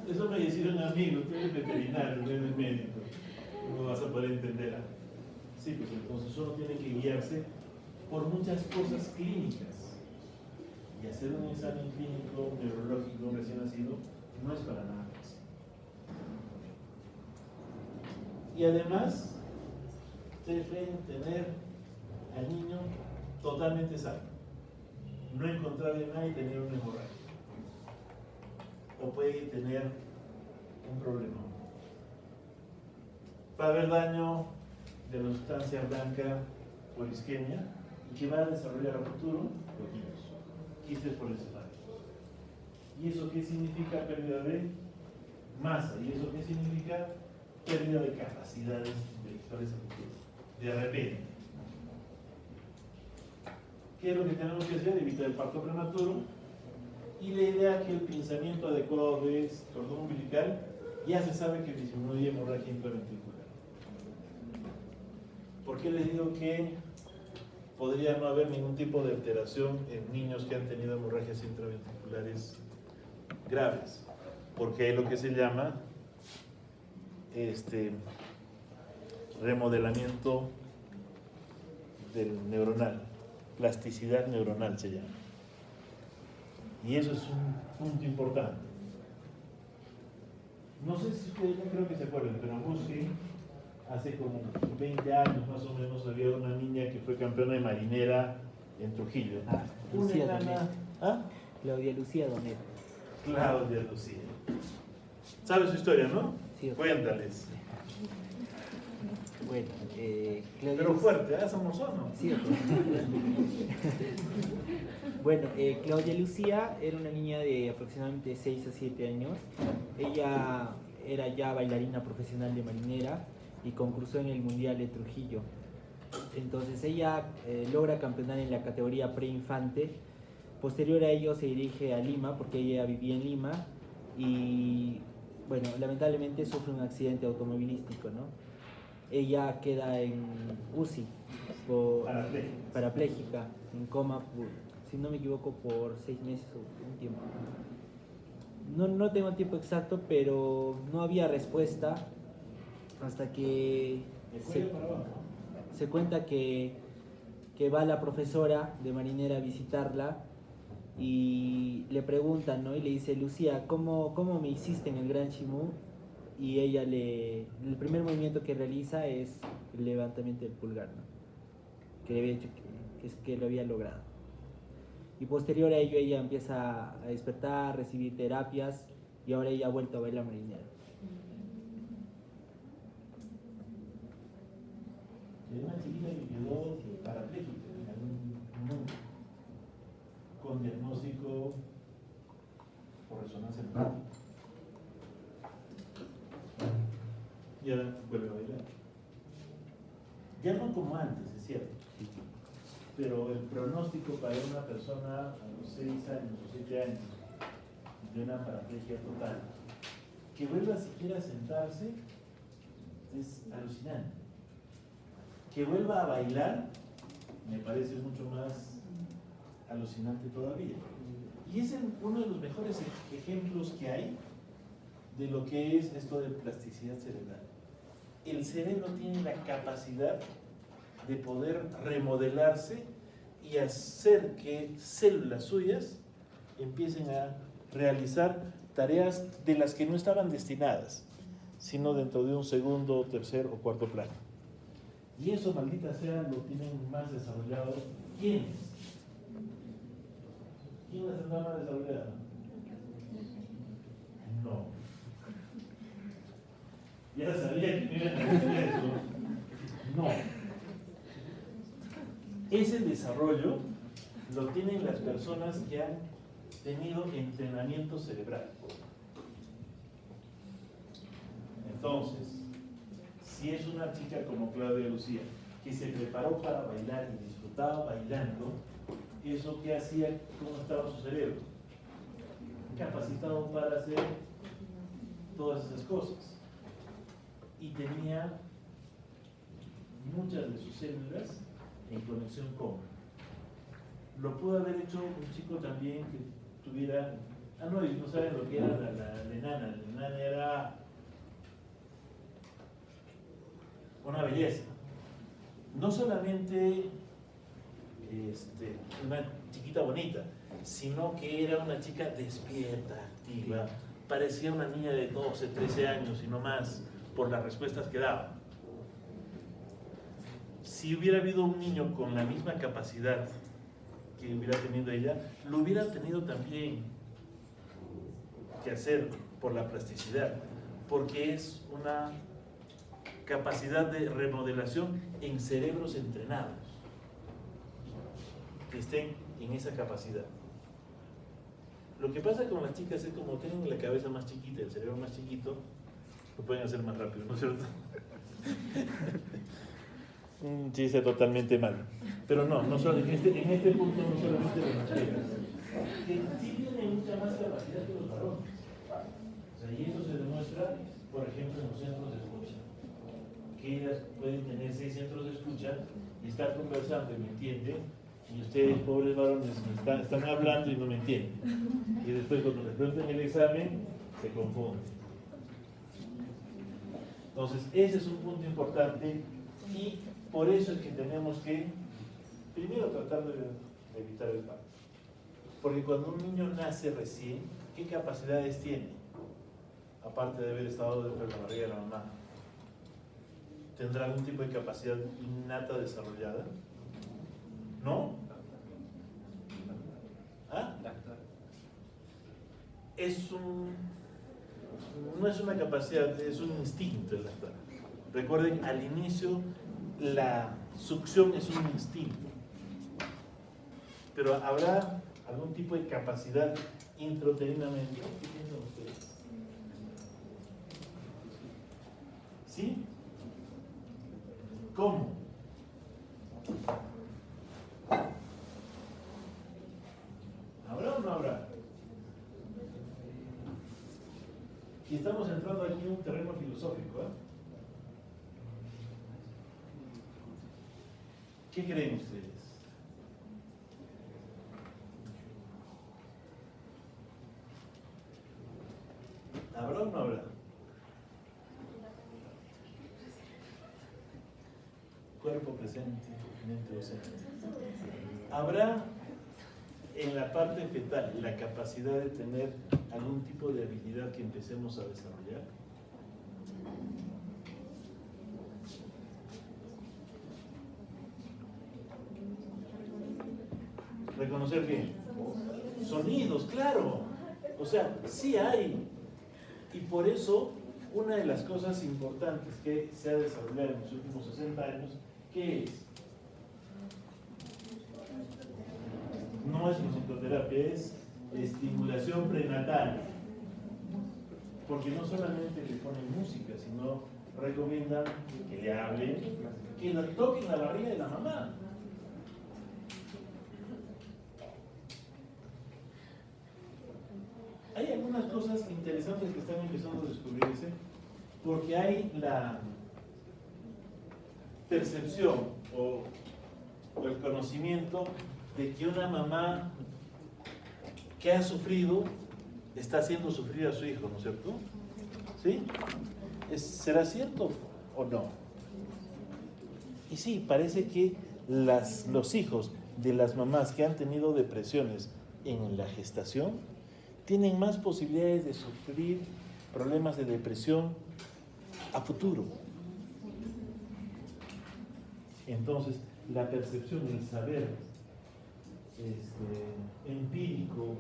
Eso me decía un amigo, tú eres veterinario, no eres médico, ¿cómo vas a poder entender? Sí, pues entonces uno tiene que guiarse por muchas cosas clínicas. Y hacer un examen clínico neurológico recién nacido no es para nada fácil. Y además, ustedes pueden tener al niño totalmente sano, no encontrarle nada y tener una hemorragia. O puede tener un problema. Va a haber daño de la sustancia blanca por isquemia y que va a desarrollar a futuro quistes polencefálicos. ¿Y eso qué significa? Pérdida de masa. ¿Y eso qué significa? Pérdida de capacidades intelectuales a futuro. De repente. ¿Qué es lo que tenemos que hacer? Evitar el parto prematuro. Y la idea es que el pensamiento adecuado de cordón umbilical ya se sabe que disminuye hemorragia intraventricular. ¿Por qué les digo que podría no haber ningún tipo de alteración en niños que han tenido hemorragias intraventriculares graves? Porque hay lo que se llama remodelamiento del neuronal, plasticidad neuronal se llama. Y eso es un punto importante. No sé si ustedes, no creo que se acuerden, pero busquen, hace como 20 años más o menos había una niña que fue campeona de marinera en Trujillo. Lucía Una enana- Donet. ¿Ah? Claudia Lucía Donet. Claudia Lucía. ¿Sabes su historia, no? Sí. Cuéntales. Bueno, Claudia Pero fuerte, ¿ah? Somos ¿no? Sí, ok. Bueno, Claudia Lucía era una niña de aproximadamente 6 a 7 años. Ella era ya bailarina profesional de marinera y concursó en el Mundial de Trujillo. Entonces ella logra campeonar en la categoría preinfante. Posterior a ello se dirige a Lima, porque ella vivía en Lima, y bueno, lamentablemente sufre un accidente automovilístico, ¿no? Ella queda en UCI, parapléjica, en coma, si no me equivoco, por 6 meses o un tiempo. No tengo el tiempo exacto, pero no había respuesta hasta que se cuenta que va la profesora de marinera a visitarla y le preguntan, ¿no? Y le dice, Lucía, ¿cómo me hiciste en el Gran Chimú? Y ella el primer movimiento que realiza es el levantamiento del pulgar, ¿no? Que le había hecho, que lo había logrado. Y posterior a ello ella empieza a despertar, a recibir terapias y ahora ella ha vuelto a bailar marinera. Es una chiquita que quedó parapléjica en algún momento, con diagnóstico por resonancia magnética. Y ahora vuelve a bailar. Ya no como antes, es cierto. Pero el pronóstico para una persona a los 6 años o 7 años de una paraplegia total, que vuelva siquiera a sentarse, es alucinante. Que vuelva a bailar, me parece mucho más alucinante todavía. Y es uno de los mejores ejemplos que hay de lo que es esto de plasticidad cerebral. El cerebro tiene la capacidad de poder remodelarse y hacer que células suyas empiecen a realizar tareas de las que no estaban destinadas, sino dentro de un segundo, tercer o cuarto plano. Y eso, maldita sea, lo tienen más desarrollado. ¿Quiénes? ¿Quiénes están más desarrollados? No. Ya sabía que me iban a decir eso. No. Ese desarrollo lo tienen las personas que han tenido entrenamiento cerebral. Entonces, si es una chica como Claudia Lucía, que se preparó para bailar y disfrutaba bailando, ¿eso qué hacía? ¿Cómo estaba su cerebro? Capacitado para hacer todas esas cosas. Y tenía muchas de sus células en conexión con. Lo pudo haber hecho un chico también que tuviera. No, y no saben lo que era la enana. La enana era una belleza. No solamente una chiquita bonita, sino que era una chica despierta, activa. Parecía una niña de 12, 13 años y no más, por las respuestas que daba. Si hubiera habido un niño con la misma capacidad que hubiera tenido ella, lo hubiera tenido también que hacer por la plasticidad, porque es una capacidad de remodelación en cerebros entrenados que estén en esa capacidad. Lo que pasa con las chicas es como tienen la cabeza más chiquita, el cerebro más chiquito, lo pueden hacer más rápido, ¿no es cierto? Un chiste totalmente malo. Pero no solo, en este punto no solamente las chicas, que sí tienen mucha más capacidad que los varones. O sea, y eso se demuestra, por ejemplo, en los centros de escucha. Que ellas pueden tener 6 centros de escucha y estar conversando y me entienden, y ustedes, pobres varones, están hablando y no me entienden. Y después cuando les preguntan el examen, se confunden. Entonces, ese es un punto importante y por eso es que tenemos que, primero, tratar de evitar el parto. Porque cuando un niño nace recién, ¿qué capacidades tiene? Aparte de haber estado dentro de la barriga de la mamá. ¿Tendrá algún tipo de capacidad innata desarrollada? ¿No? ¿Ah? No es una capacidad, es un instinto el lactar. Recuerden, al inicio la succión es un instinto. Pero habrá algún tipo de capacidad intrauterinamente. ¿Qué piensan ustedes? ¿Sí? ¿Cómo? ¿Habrá o no habrá? Y estamos entrando aquí en un terreno filosófico, ¿eh? ¿Qué creen ustedes? ¿Habrá o no habrá? Cuerpo presente, mente ausente. ¿Habrá en la parte fetal la capacidad de tener algún tipo de habilidad que empecemos a desarrollar? ¿Reconocer qué? Sonidos, claro. O sea, sí hay. Y por eso, una de las cosas importantes que se ha desarrollado en los últimos 60 años, ¿qué es? No es musicoterapia, es estimulación prenatal. Porque no solamente le ponen música, sino recomiendan que le hablen, que le toquen la barriga de la mamá. Hay algunas cosas interesantes que están empezando a descubrirse, porque hay la percepción o el conocimiento de que una mamá que ha sufrido está haciendo sufrir a su hijo, ¿no es cierto? ¿Sí? ¿Será cierto o no? Y sí, parece que los hijos de las mamás que han tenido depresiones en la gestación tienen más posibilidades de sufrir problemas de depresión a futuro. Entonces, la percepción, el saber empírico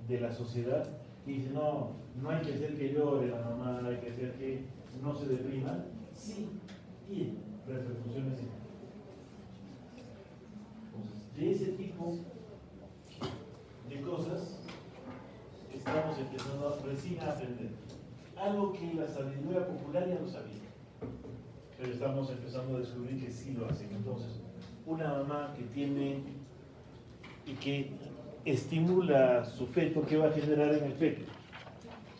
de la sociedad que dice, no hay que hacer que llore la mamá, hay que hacer que no se deprima, sí, y repercusiones. Entonces, de ese tipo de cosas estamos empezando recién a aprender. Algo que la sabiduría popular ya lo sabía, pero estamos empezando a descubrir que sí lo hacen. Entonces, una mamá que tiene y que estimula su feto, ¿qué va a generar en el feto?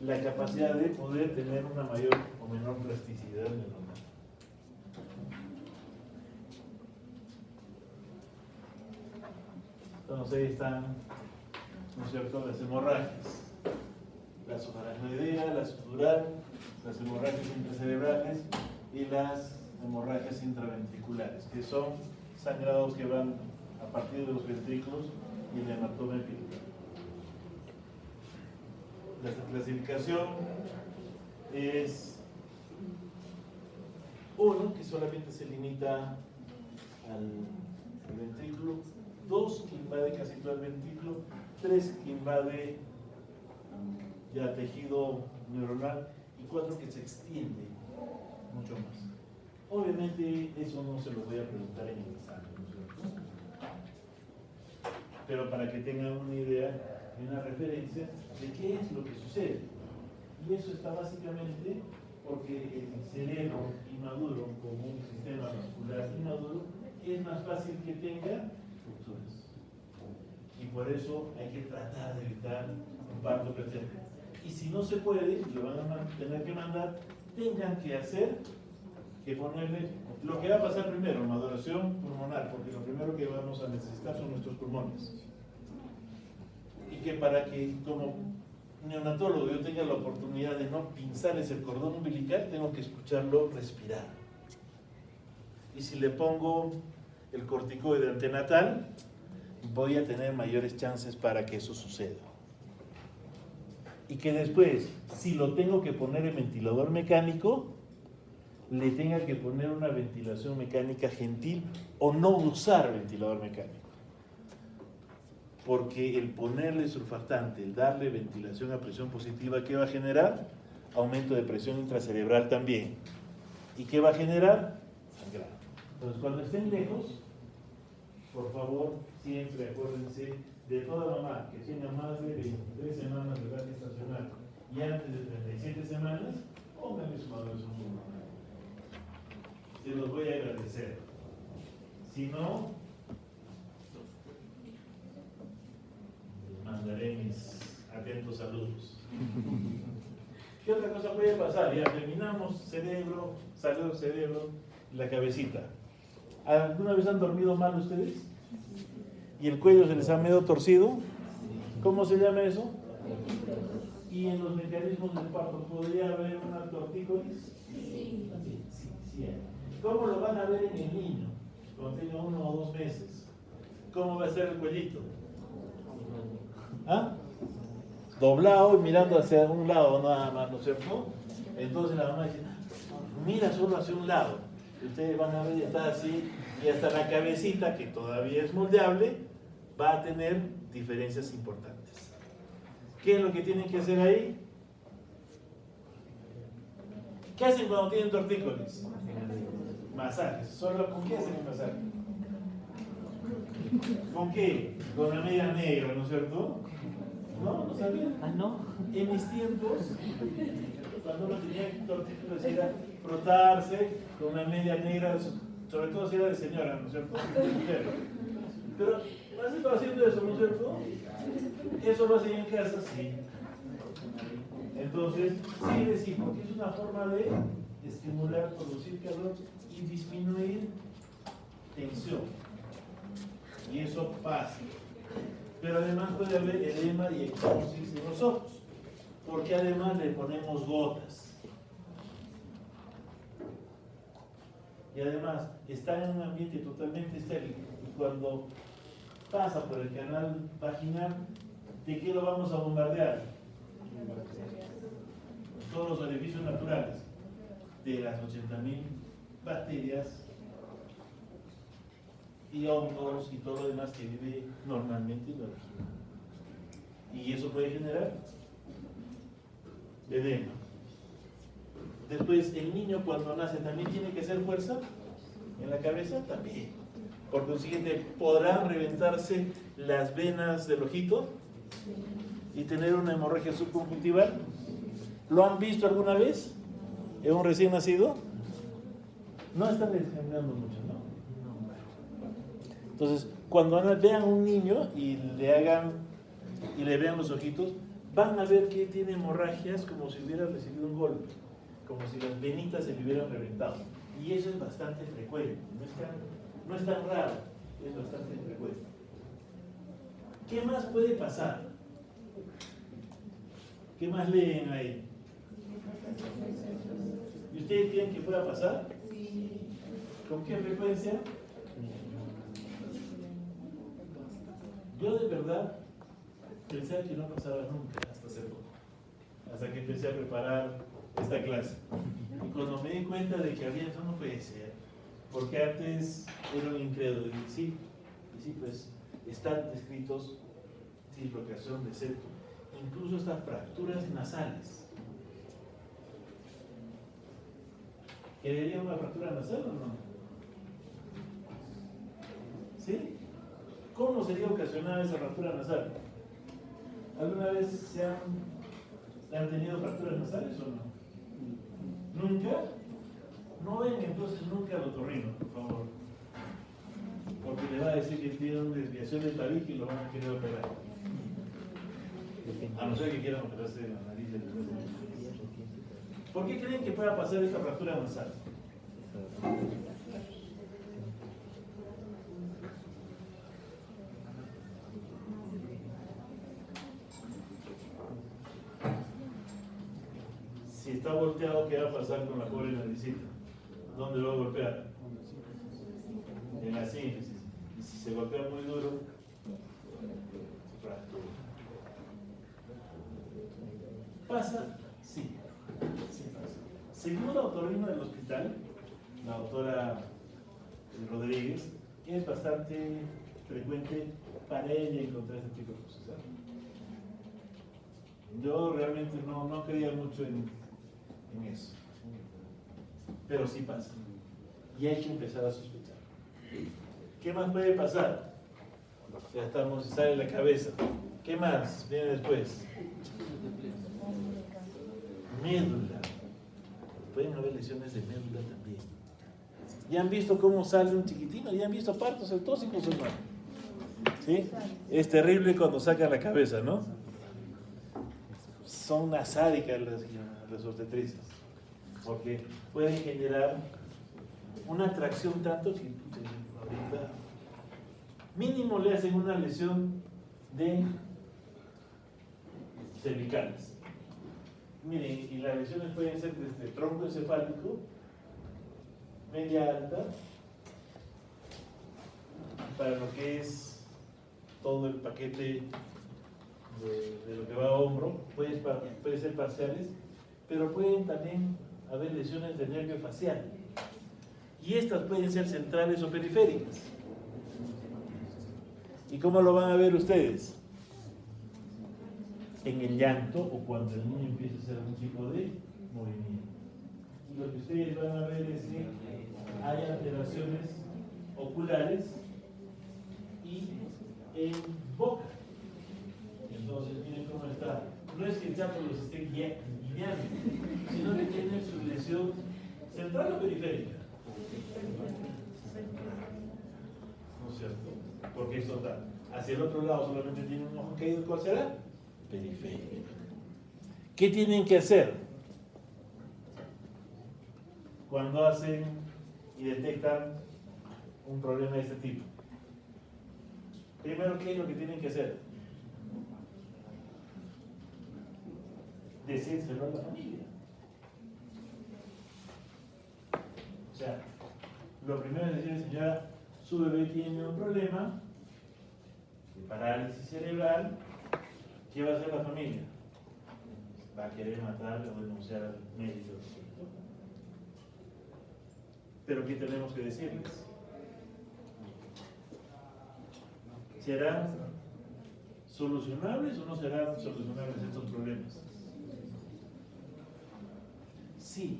La capacidad de poder tener una mayor o menor plasticidad neuronal. Entonces ahí están, ¿no es cierto?, las hemorragias. La subaracnoidea, la sutural, las hemorragias intracerebrales y las hemorragias intraventriculares, que son sangrados que van a partir de los ventrículos y el hematoma epidural. La clasificación es 1, que solamente se limita al ventrículo, 2, que invade casi todo el ventrículo, 3, que invade ya tejido neuronal, y 4, que se extiende mucho más. Obviamente eso no se lo voy a preguntar en el examen, ¿no es cierto? Pero para que tengan una idea y una referencia de qué es lo que sucede. Y eso está básicamente porque el cerebro inmaduro, como un sistema vascular inmaduro, es más fácil que tenga rupturas. Y por eso hay que tratar de evitar un parto preterno. Y si no se puede, lo van a tener que mandar, tengan que hacer, que ponerle lo que va a pasar primero, maduración pulmonar, porque lo primero que vamos a necesitar son nuestros pulmones. Y que para que, como neonatólogo yo tenga la oportunidad de no pinzarles el cordón umbilical, tengo que escucarlo respirar. Y si le pongo el corticoide antenatal, voy a tener mayores chances para que eso suceda. Y que después, si lo tengo que poner en ventilador mecánico, le tenga que poner una ventilación mecánica gentil o no usar ventilador mecánico. Porque el ponerle surfactante, el darle ventilación a presión positiva, ¿qué va a generar? Aumento de presión intracerebral también. ¿Y qué va a generar? Sangrado. Entonces, cuando estén lejos, por favor, siempre acuérdense de toda mamá que tenga más de 23 semanas de edad gestacional y antes de 37 semanas, pónganle su madre su número. Se los voy a agradecer. Si no, mandaré mis atentos saludos. ¿Qué otra cosa puede pasar? Ya terminamos, cerebro, salud, cerebro, la cabecita. ¿Alguna vez han dormido mal ustedes? ¿Y el cuello se les ha medio torcido? ¿Cómo se llama eso? ¿Y en los mecanismos del parto podría haber una tortícolis? Sí. Sí. ¿Cómo lo van a ver en el niño cuando tenga 1 o 2 meses? ¿Cómo va a ser el cuellito? ¿Ah? Doblado y mirando hacia un lado nada más, ¿no es cierto? Entonces la mamá dice, mira solo hacia un lado. Y ustedes van a ver, está así, y hasta la cabecita, que todavía es moldeable, va a tener diferencias importantes. ¿Qué es lo que tienen que hacer ahí? ¿Qué hacen cuando tienen tortícolis? Masajes. ¿Solo con qué hacen el masaje? ¿Con qué? Con la media negra, ¿no es cierto? ¿No? ¿No sabían? Ah, no. En mis tiempos, cuando uno tenía tortícolis, era frotarse con una media negra, sobre todo si era de señora, ¿no es cierto? De mujer. Pero no se está haciendo eso, ¿no es cierto? Eso lo hacen en casa, sí. Entonces, sí, porque es una forma de estimular, producir calor y disminuir tensión. Y eso pasa. Pero además puede haber edema y ectasis de los ojos, porque además le ponemos gotas. Y además está en un ambiente totalmente estéril. Y cuando pasa por el canal vaginal, ¿de qué lo vamos a bombardear? Todos los orificios naturales, de las 80.000 bacterias y hongos y todo lo demás que vive normalmente en la vagina. Y eso puede generar edema. Después, el niño cuando nace también tiene que hacer fuerza en la cabeza, también. Por consiguiente, ¿podrán reventarse las venas del ojito y tener una hemorragia subconjuntival? ¿Lo han visto alguna vez en un recién nacido? No están examinando mucho, ¿no? Entonces, cuando vean un niño y le vean los ojitos, van a ver que tiene hemorragias como si hubiera recibido un golpe, como si las venitas se le hubieran reventado. Y eso es bastante frecuente, no es tan raro, es bastante frecuente. ¿Qué más puede pasar? ¿Qué más leen ahí? ¿Y ustedes creen que pueda pasar? ¿Con qué frecuencia? Yo de verdad pensé que no pasaba nunca hasta hace poco, hasta que empecé a preparar esta clase. Y cuando me di cuenta de que había eso, no puede ser, porque antes era un incrédulo. Y sí, pues están descritos dislocación de septo, incluso estas fracturas nasales. ¿Quedaría una fractura nasal o no? ¿Sí? ¿Cómo sería ocasionada esa fractura nasal? ¿Alguna vez se han tenido fracturas nasales o no? ¿Nunca? No ven entonces nunca al otorrino, por favor. Porque le va a decir que tiene una desviación del tabique y lo van a querer operar. A no ser que quieran operarse de la nariz del dedo. ¿Por qué creen que pueda pasar esta fractura nasal? está volteado, ¿qué va a pasar con la pobre naricita? ¿Dónde lo va a golpear? En la síntesis. Y si se golpea muy duro, se fractura. ¿Pasa? Sí. Sí pasa. Según la otorrina del hospital, la doctora Rodríguez, es bastante frecuente para ella encontrar este tipo de cosas. ¿Sabes? Yo realmente no creía mucho en eso. Pero sí pasa. Y hay que empezar a sospechar. ¿Qué más puede pasar? Ya estamos, sale la cabeza. ¿Qué más viene después? Médula. Pueden haber lesiones de médula también. ¿Ya han visto cómo sale un chiquitino? ¿Ya han visto partos autóxicos, hermano? ¿Sí? Es terrible cuando sacan la cabeza, ¿no? Son nasádicas las obstetrizas, porque pueden generar una atracción tanto que ahorita mínimo le hacen una lesión de cervicales. Miren, y las lesiones pueden ser desde tronco encefálico, media alta, para lo que es todo el paquete de lo que va a hombro, puede ser parciales, pero pueden también haber lesiones de nervio facial. Y estas pueden ser centrales o periféricas. ¿Y cómo lo van a ver ustedes? En el llanto o cuando el niño empieza a hacer algún tipo de movimiento. Y lo que ustedes van a ver es que hay alteraciones oculares y en boca. Entonces, miren cómo está. No es que el chapo los esté guiando, sino que tiene su lesión central o periférica. ¿No es cierto? Porque esto está hacia el otro lado, solamente tiene un ojo caído. ¿Cuál será? Periférico. ¿Qué tienen que hacer cuando hacen y detectan un problema de este tipo? Primero, ¿qué es lo que tienen que hacer? Decírselo a la familia. O sea, lo primero es decirle, señora, su bebé tiene un problema de parálisis cerebral. ¿Qué va a hacer la familia? Va a querer matar o denunciar al médico. Pero ¿qué tenemos que decirles? ¿Serán solucionables o no serán solucionables estos problemas? Sí,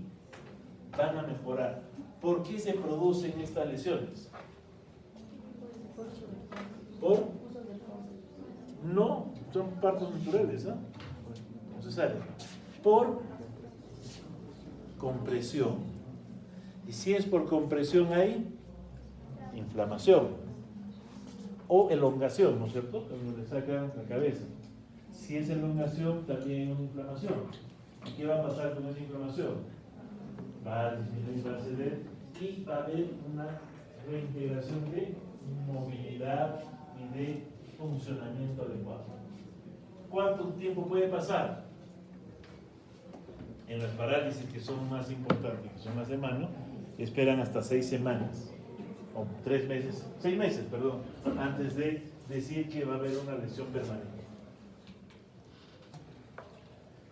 van a mejorar. ¿Por qué se producen estas lesiones? ¿Por? No, son partos naturales, ¿no? Necesarios. Por compresión. Y si es por compresión hay inflamación o elongación, ¿no es cierto? Cuando le sacan la cabeza. Si es elongación, también hay una inflamación. ¿Y qué va a pasar con esa inflamación? Va a disminuir, va a ceder y va a haber una reintegración de movilidad y de funcionamiento adecuado. ¿Cuánto tiempo puede pasar? En las parálisis que son más importantes, que son las de mano, esperan hasta 6 semanas, o 3 meses, 6 meses, perdón, antes de decir que va a haber una lesión permanente.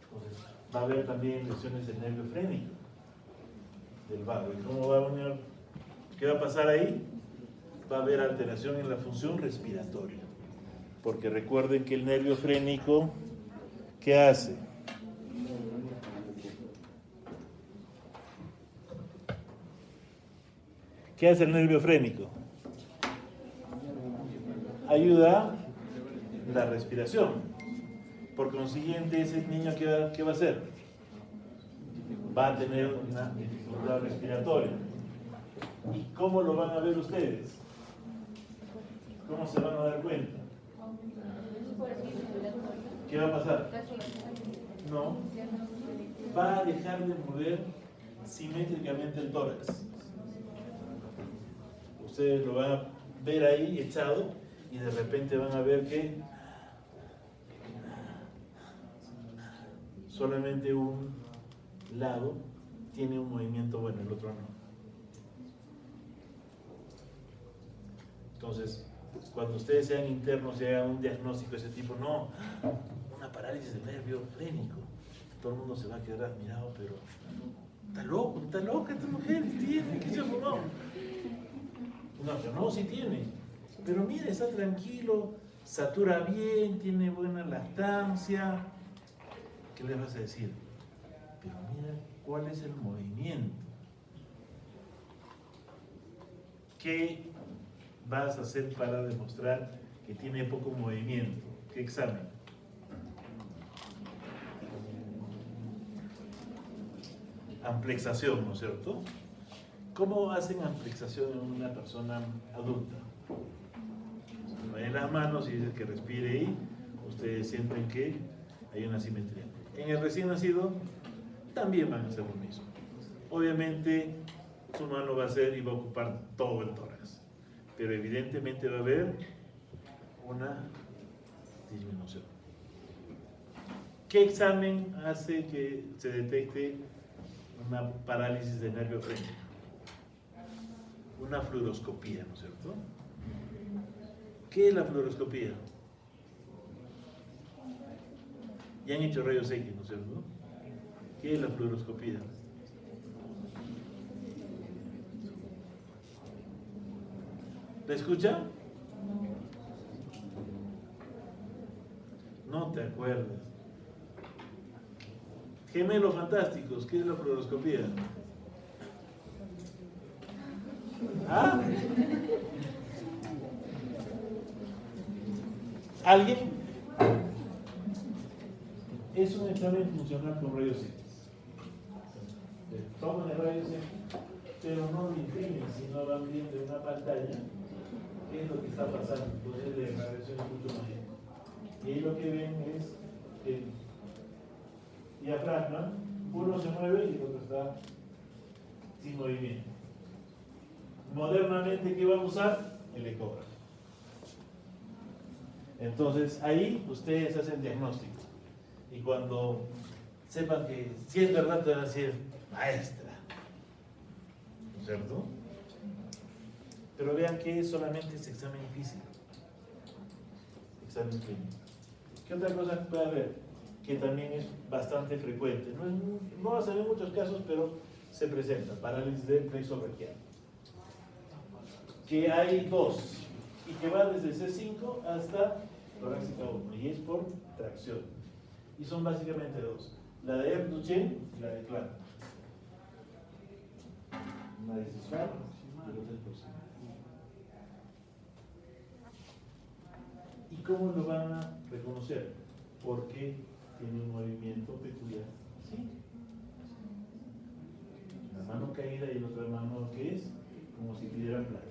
Entonces, va a haber también lesiones del nervio frénico, del vago. ¿Y cómo va a unir? ¿Qué va a pasar ahí? Va a haber alteración en la función respiratoria. Porque recuerden que el nervio frénico, ¿qué hace? ¿Qué hace el nervio frénico? Ayuda la respiración. Por consiguiente, ese niño, ¿qué va a hacer? Va a tener una dificultad respiratoria. ¿Y cómo lo van a ver ustedes? ¿Cómo se van a dar cuenta? ¿Qué va a pasar? No. Va a dejar de mover simétricamente el tórax. Ustedes lo van a ver ahí echado y de repente van a ver que solamente lado tiene un movimiento bueno, el otro no. Entonces, cuando ustedes sean internos y hagan un diagnóstico de ese tipo, no, una parálisis del nervio frénico, todo el mundo se va a quedar admirado, pero está loco, está loca esta mujer, tiene, ¿qué se fumó? No, pero no, sí tiene, pero mire, está tranquilo, satura bien, tiene buena lactancia. ¿Qué le vas a decir? Pero mira cuál es el movimiento. ¿Qué vas a hacer para demostrar que tiene poco movimiento? ¿Qué examen? Amplexación, ¿no es cierto? ¿Cómo hacen amplexación en una persona adulta? En las manos y dice que respire y ustedes sienten que hay una simetría. En el recién nacido también van a hacer lo mismo. Obviamente su mano va a ser y va a ocupar todo el tórax, pero evidentemente va a haber una disminución. ¿Qué examen hace que se detecte una parálisis del nervio frénico? Una fluoroscopía, ¿no es cierto? ¿Qué es la fluoroscopía? Ya han hecho rayos X, ¿no es cierto? ¿Qué es la fluoroscopía? ¿La escucha? No te acuerdas. Gemelos fantásticos, ¿qué es la fluoroscopía? ¿Ah? ¿Alguien? Es un examen funcional con rayos X. Toman el rayos X, pero no lo imprimen, sino van viendo en una pantalla qué es lo que está pasando. Entonces la radiación es mucho mayor. Y ahí lo que ven es el diafragma, uno se mueve y el otro está sin movimiento. Modernamente, ¿qué vamos a usar? El ecógrafo. Entonces ahí ustedes hacen diagnóstico. Y cuando sepan que si es verdad, te van a decir, maestra. ¿No es cierto? Pero vean que solamente es examen físico. Examen clínico. ¿Qué otra cosa puede haber? Que también es bastante frecuente. No va a ser en muchos casos, pero se presenta. Parálisis del plexo braquial. Que hay dos. Y que va desde C5 hasta torácica 1. Y es por tracción. Y son básicamente dos. La de Erdős y la de Clark. Una de Sisfar y la otra es por sí. ¿Y cómo lo van a reconocer? Porque tiene un movimiento peculiar. ¿Sí? La mano caída y la otra mano que es como si pidieran plata.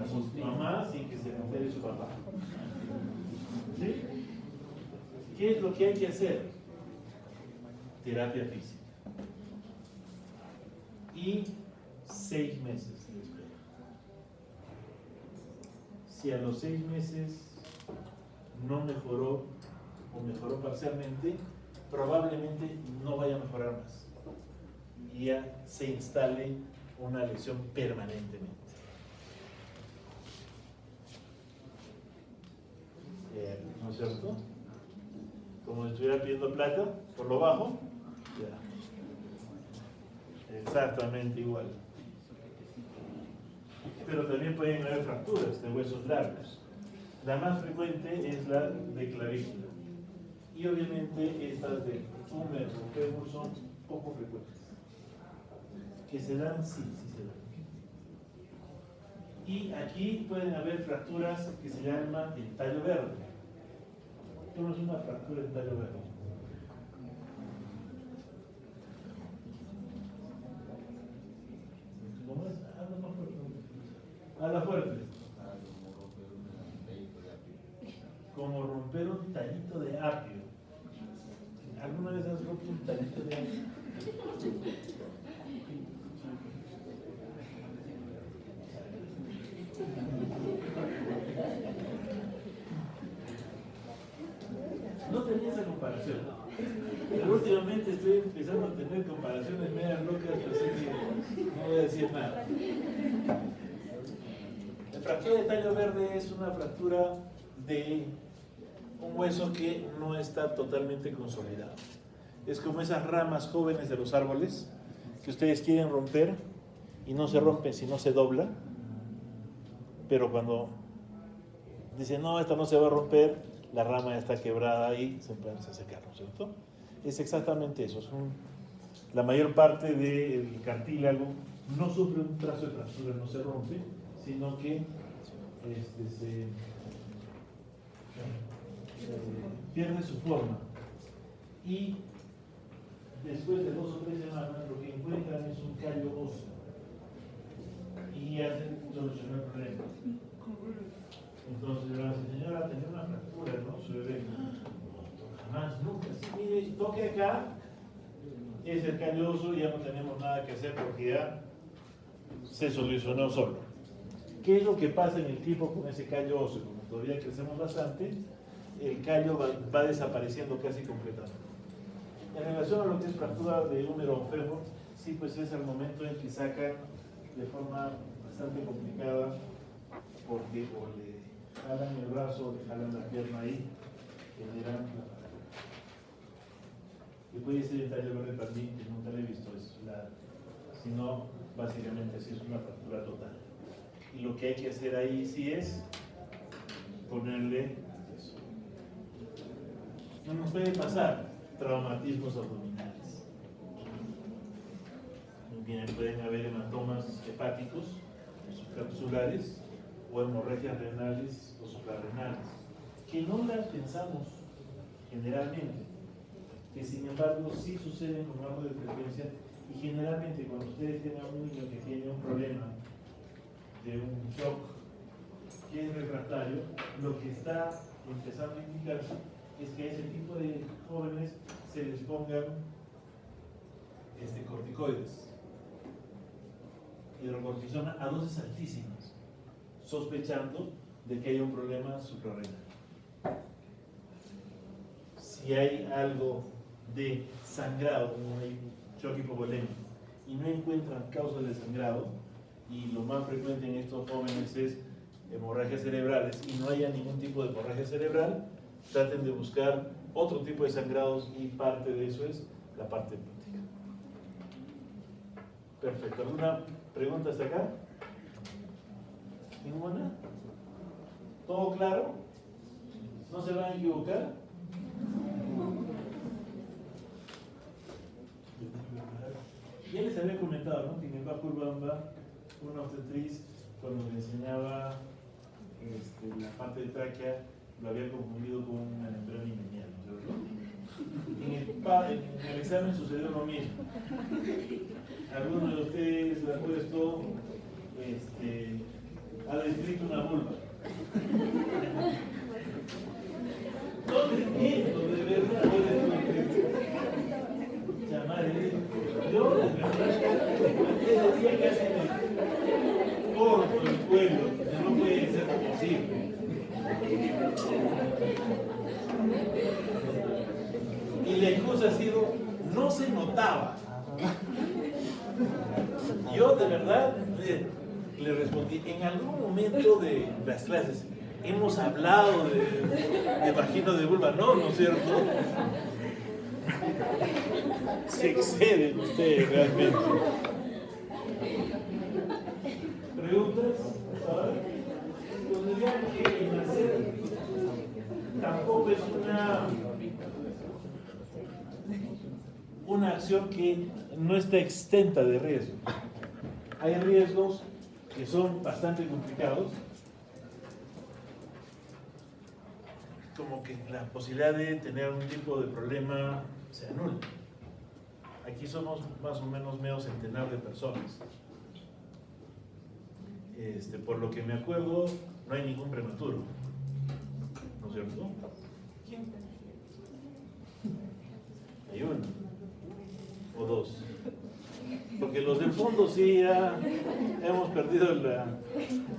A su mamá sin que se entere su papá. ¿Sí? ¿Qué es lo que hay que hacer? Terapia física. Y 6 meses de espera. Si a los 6 meses no mejoró o mejoró parcialmente, probablemente no vaya a mejorar más. Y ya se instale una lesión permanentemente. ¿No es cierto? Como si estuviera pidiendo plata por lo bajo. Ya. Exactamente igual. Pero también pueden haber fracturas de huesos largos. La más frecuente es la de clavícula. Y obviamente estas de fémur o fémur son poco frecuentes. ¿Que se dan? Sí, sí se dan. Y aquí pueden haber fracturas que se llaman el tallo verde. Esto no es una fractura del tallo verde. ¿Cómo es? Habla más fuerte. Habla fuerte. Como romper un tallito de apio. ¿Alguna vez has roto un tallito de apio? No tenía esa comparación, Pero últimamente estoy empezando a tener comparaciones medias locas, así que no voy a decir nada. La fractura de tallo verde es una fractura de un hueso que no está totalmente consolidado. Es como esas ramas jóvenes de los árboles que ustedes quieren romper y no se rompen, sino se doblan. Pero cuando dicen, no, esta no se va a romper, la rama ya está quebrada y se empieza a secar, ¿no es cierto? Es exactamente eso. La mayor parte del cartílago no sufre un trazo de fractura, no se rompe, sino que pierde su forma. Y después de 2 o 3 semanas, lo que encuentran es un callo óseo y hacen solucionar el problema. Entonces, la señora tenía una fractura, ¿no? Su bebé. Jamás, nunca. Sí, mire, toque acá, es el callo óseo y ya no tenemos nada que hacer porque ya se solucionó solo. ¿Qué es lo que pasa en el tiempo con ese callo óseo? Como todavía crecemos bastante, el callo va desapareciendo casi completamente. En relación a lo que es fractura de húmero o fémur, sí, pues es el momento en que sacan de forma bastante complicada, porque o le jalan el brazo o le jalan la pierna ahí, generan la fractura. Y puede ser el tallo verde también, que nunca le he visto, sino básicamente sí es una fractura total. Y lo que hay que hacer ahí sí es ponerle eso. No nos puede pasar traumatismos abdominales. Bien, pueden haber hematomas hepáticos, subcapsulares, o hemorragias renales o suprarrenales, que no las pensamos generalmente, que sin embargo sí suceden con algo de frecuencia, y generalmente cuando ustedes tengan un niño que tiene un problema de un shock que es refractario, lo que está empezando a indicarse es que a ese tipo de jóvenes se les pongan corticoides, hidrocortisona a dosis altísimas, sospechando de que hay un problema suprarrenal. Si hay algo de sangrado, como hay shock hipovolémico, y no encuentran causas de sangrado, y lo más frecuente en estos jóvenes es hemorragias cerebrales, y no haya ningún tipo de hemorragia cerebral, traten de buscar otro tipo de sangrados, y parte de eso es la parte hepática. Perfecto. ¿Alguna pregunta hasta acá? ¿Ninguna? ¿Todo claro? ¿No se van a equivocar? Ya les había comentado, ¿no? Que en el Bajo Urubamba, una obstetriz, cuando me enseñaba la parte de tráquea, lo había confundido con una membrana lineal, ¿no es cierto? En el examen sucedió lo mismo. Alguno de ustedes le ha puesto, ha descrito una vulva. No te entiendo, de verdad, madre, yo de verdad, ese día casi me corto el cuello, no puede ser posible. Y la excusa ha sido, no se notaba. Yo de verdad le respondí, en algún momento de las clases hemos hablado de vagina de vulva, ¿no es cierto? Se exceden ustedes realmente. ¿Preguntas? Pues digamos que el nacer tampoco es una acción que no está exenta de riesgos. Hay riesgos que son bastante complicados, como que la posibilidad de tener algún tipo de problema se anula. Aquí somos más o menos medio centenar de personas. Por lo que me acuerdo, no hay ningún prematuro, ¿no es cierto? ¿Quién? Hay uno o dos. Porque los del fondo sí ya hemos perdido la...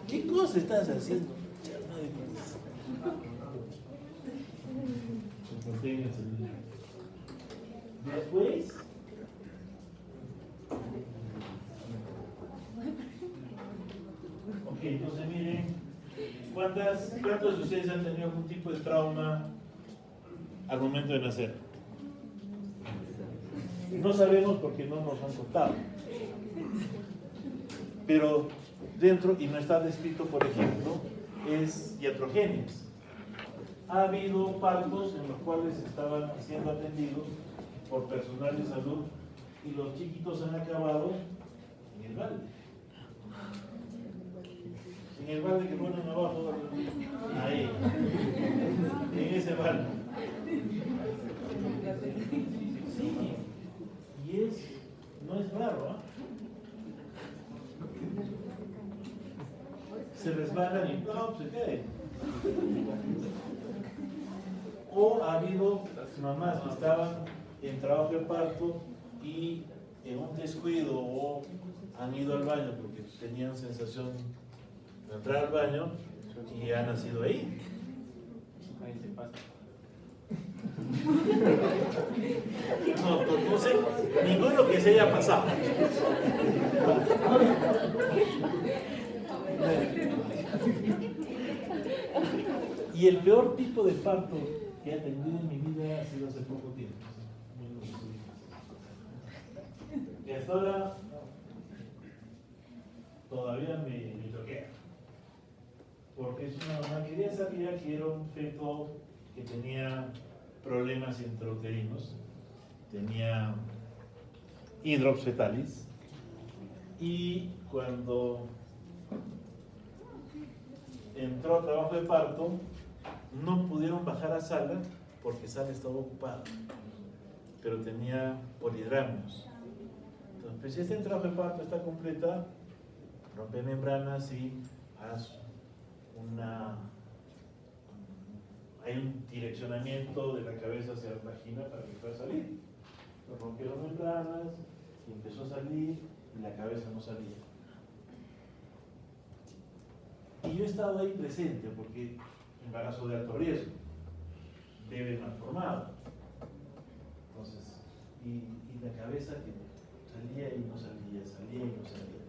¿Qué cosa estás haciendo? Después, ok, entonces miren, ¿cuántos de ustedes han tenido algún tipo de trauma al momento de nacer? No sabemos porque no nos han contado. Pero dentro, y no está descrito, por ejemplo, es iatrogenias. Ha habido partos en los cuales estaban siendo atendidos por personal de salud y los chiquitos han acabado en el balde. En el balde que ponen abajo, ahí, en ese balde. Sí, y no es raro, ¿ah? Se resbalan y ¡plop! Se caen. O ha habido mamás que estaban en trabajo de parto y en un descuido o han ido al baño porque tenían sensación de entrar al baño y han nacido ahí. Ahí se pasa. No sé, ninguno que se haya pasado. Y el peor tipo de parto que he atendido en mi vida ha sido hace poco tiempo. Y hasta ahora todavía me choquea. Porque es una mamá que ya sabía que era un feto que tenía problemas intrauterinos, tenía hidrops fetalis, y cuando entró a trabajo de parto, no pudieron bajar a sala porque sala estaba ocupada, pero tenía polidramios. Entonces, pues si este trabajo de parto está completa, rompe membranas y haz hay un direccionamiento de la cabeza hacia la vagina para que pueda salir. Lo rompieron membranas y empezó a salir y la cabeza no salía. Y yo he estado ahí presente porque embarazo de alto riesgo, bebé malformado. Entonces, y la cabeza que salía y no salía, salía y no salía.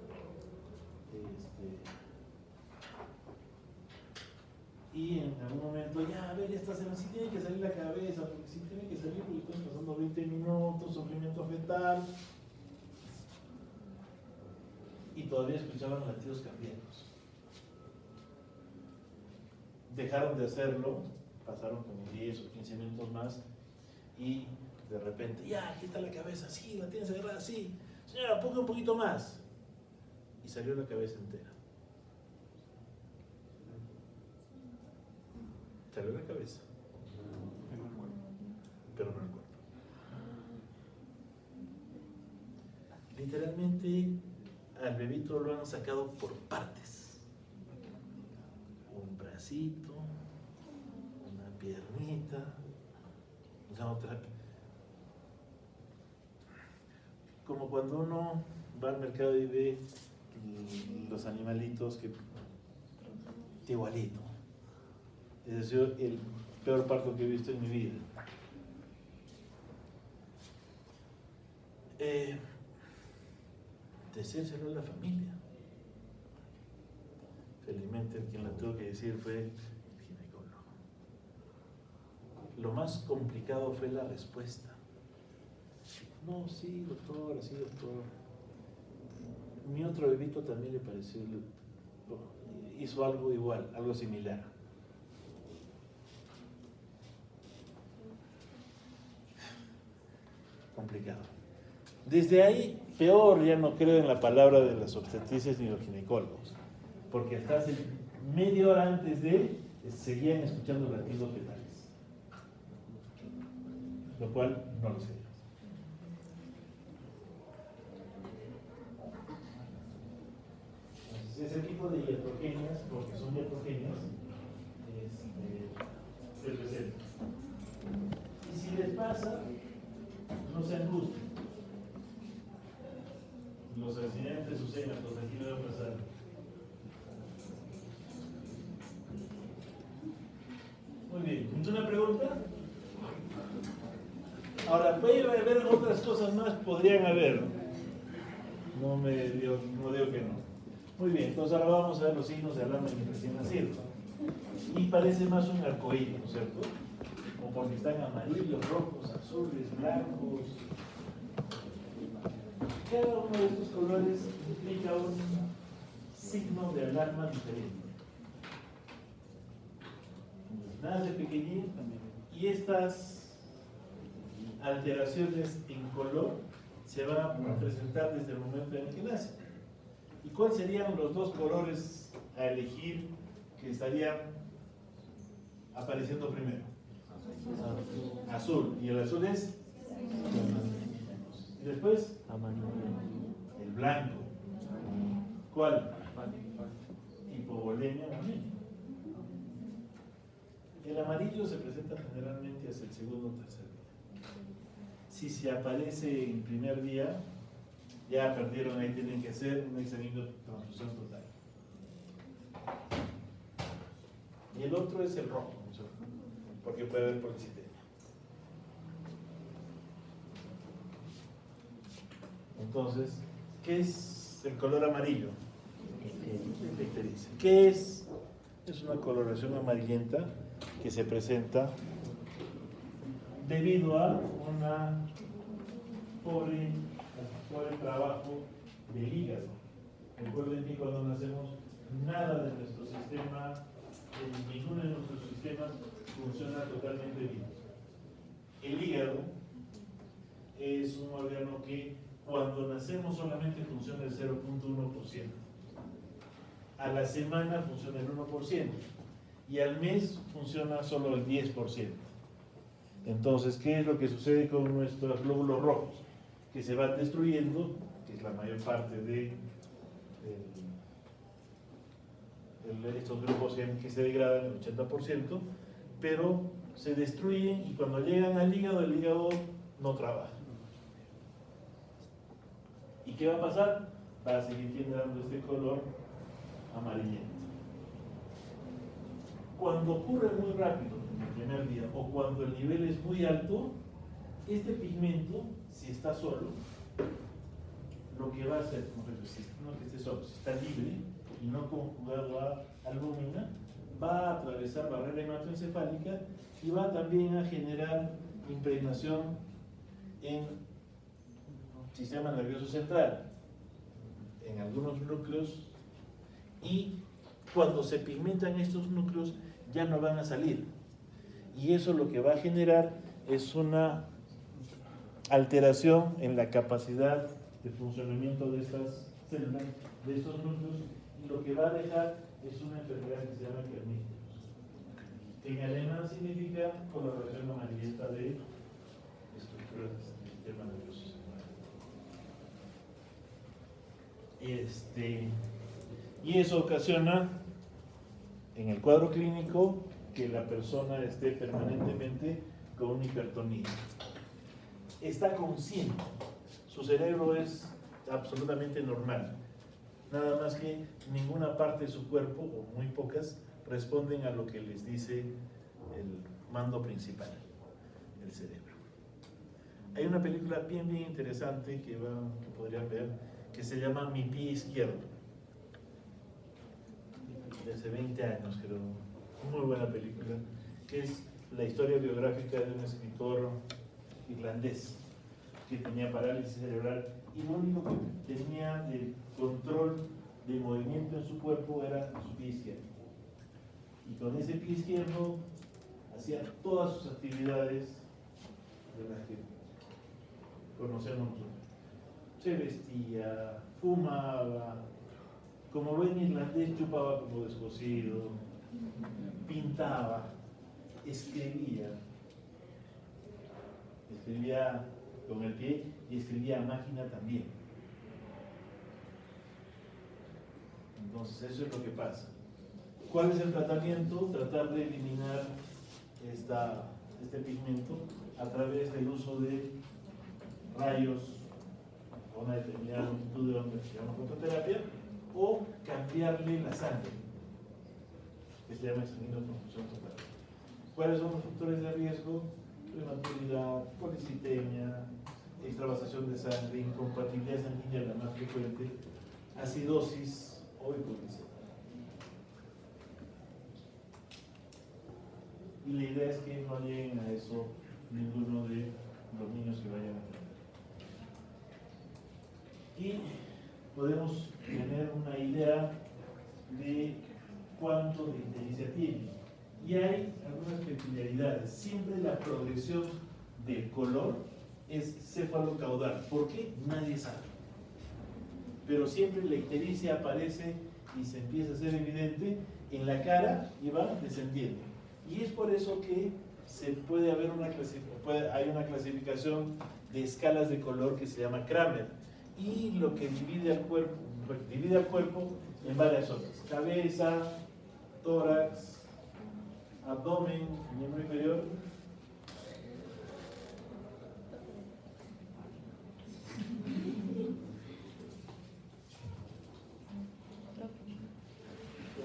Y en algún momento, ya, a ver, esta semana sí tiene que salir la cabeza, porque sí tiene que salir porque están pasando 20 minutos, sufrimiento fetal. Y todavía escuchaban latidos cardíacos. Dejaron de hacerlo, pasaron como 10 o 15 minutos más, y de repente, ya, aquí está la cabeza, sí, la tienes agarrada, sí. Señora, ponga un poquito más. Y salió la cabeza entera. Salió la cabeza, pero no el cuerpo. Literalmente al bebito lo han sacado por partes. Un bracito, una piernita, otra. Como cuando uno va al mercado y ve los animalitos que igualito. Es decir, el peor parto que he visto en mi vida. Decírselo a la familia. Felizmente el quien la tuvo que decir fue el ginecólogo. Lo más complicado fue la respuesta. No, sí, doctor, sí, doctor. Mi otro bebito también le pareció, hizo algo igual, algo similar. Complicado. Desde ahí, peor, ya no creo en la palabra de las obstetricias ni los ginecólogos, porque hasta hace media hora antes de seguían escuchando latidos fetales, lo cual no lo sé. Entonces, ese tipo de iatrogenias, porque son iatrogenias, se presenta. Y si les pasa, no se angustien. Los accidentes suceden, pues aquí no va a pasar. Muy bien, ¿ninguna pregunta? Ahora, puede haber otras cosas más, podrían haber. No digo que no. Muy bien, entonces ahora vamos a ver los signos de alarma en el recién nacido. Y parece más un arcoíris, ¿no es cierto? O porque están amarillos, rojos, azules, blancos. Cada uno de estos colores implica un signo de alarma diferente. Nada de pequeñín, y estas alteraciones en color se van a presentar desde el momento en el que nace. ¿Y cuáles serían los dos colores a elegir que estarían apareciendo primero? Azul. ¿Y el azul es? Y después, Amarillo. el blanco. ¿Cuál? Hipovolemia amarillo. El amarillo se presenta generalmente hacia el segundo o tercer día. Si se aparece en primer día, ya perdieron, ahí tienen que hacer un examen de transfusión total. Y el otro es el rojo, ¿no es cierto? Porque puede haber policitemia. Entonces, ¿qué es el color amarillo? Ictericia. ¿Qué es? Es una coloración amarillenta que se presenta debido a una pobre trabajo del hígado. Recuerden que cuando nacemos, nada de nuestro sistema, ninguno de nuestros sistemas funciona totalmente bien. El hígado es un órgano que cuando nacemos solamente funciona el 0.1%. A la semana funciona el 1% y al mes funciona solo el 10%. Entonces, ¿qué es lo que sucede con nuestros glóbulos rojos? Que se van destruyendo, que es la mayor parte de estos grupos que se degradan, el 80%, pero se destruyen y cuando llegan al hígado, el hígado no trabaja. ¿Y qué va a pasar? Va a seguir generando este color amarillento. Cuando ocurre muy rápido en el primer día o cuando el nivel es muy alto, este pigmento, si está solo, lo que va a hacer, no que esté solo, si está libre y no conjugado a albúmina, va a atravesar barrera hematoencefálica y va también a generar impregnación en sistema nervioso central, en algunos núcleos, y cuando se pigmentan estos núcleos ya no van a salir. Y eso lo que va a generar es una alteración en la capacidad de funcionamiento de estas células, de estos núcleos, y lo que va a dejar es una enfermedad que se llama kerníticos. En alemán significa coloración amarillenta de estructuras del sistema nervioso central. Y eso ocasiona en el cuadro clínico que la persona esté permanentemente con una hipertonía. Está consciente, su cerebro es absolutamente normal, nada más que ninguna parte de su cuerpo, o muy pocas, responden a lo que les dice el mando principal, el cerebro. Hay una película bien interesante que podrían ver, que se llama Mi pie izquierdo, de hace 20 años creo, muy buena película, que es la historia biográfica de un escritor irlandés que tenía parálisis cerebral y lo único que tenía de control de movimiento en su cuerpo era su pie izquierdo. Y con ese pie izquierdo hacía todas sus actividades de las que conocemos. Se vestía, fumaba, como buen irlandés chupaba como descosido, pintaba, escribía con el pie y escribía a máquina también. Entonces eso es lo que pasa. ¿Cuál es el tratamiento? Tratar de eliminar este pigmento a través del uso de rayos a una determinada longitud de onda que se llama fototerapia, o cambiarle la sangre, que se llama transfusión total. ¿Cuáles son los factores de riesgo? prematuridad, policitemia, extravasación de sangre, incompatibilidad sanguínea la más frecuente, acidosis o hipoglucemia. Y la idea es que no lleguen a eso ninguno de los niños que vayan a tener. Y podemos tener una idea de cuánto de ictericia tiene. Y hay algunas peculiaridades. Siempre la progresión del color es cefalocaudal. ¿Por qué? Nadie sabe. Pero siempre la ictericia aparece y se empieza a ser evidente en la cara y va descendiendo. Y es por eso que hay una clasificación de escalas de color que se llama Kramer. Y lo que divide al cuerpo en varias zonas: cabeza, tórax, abdomen, miembro inferior.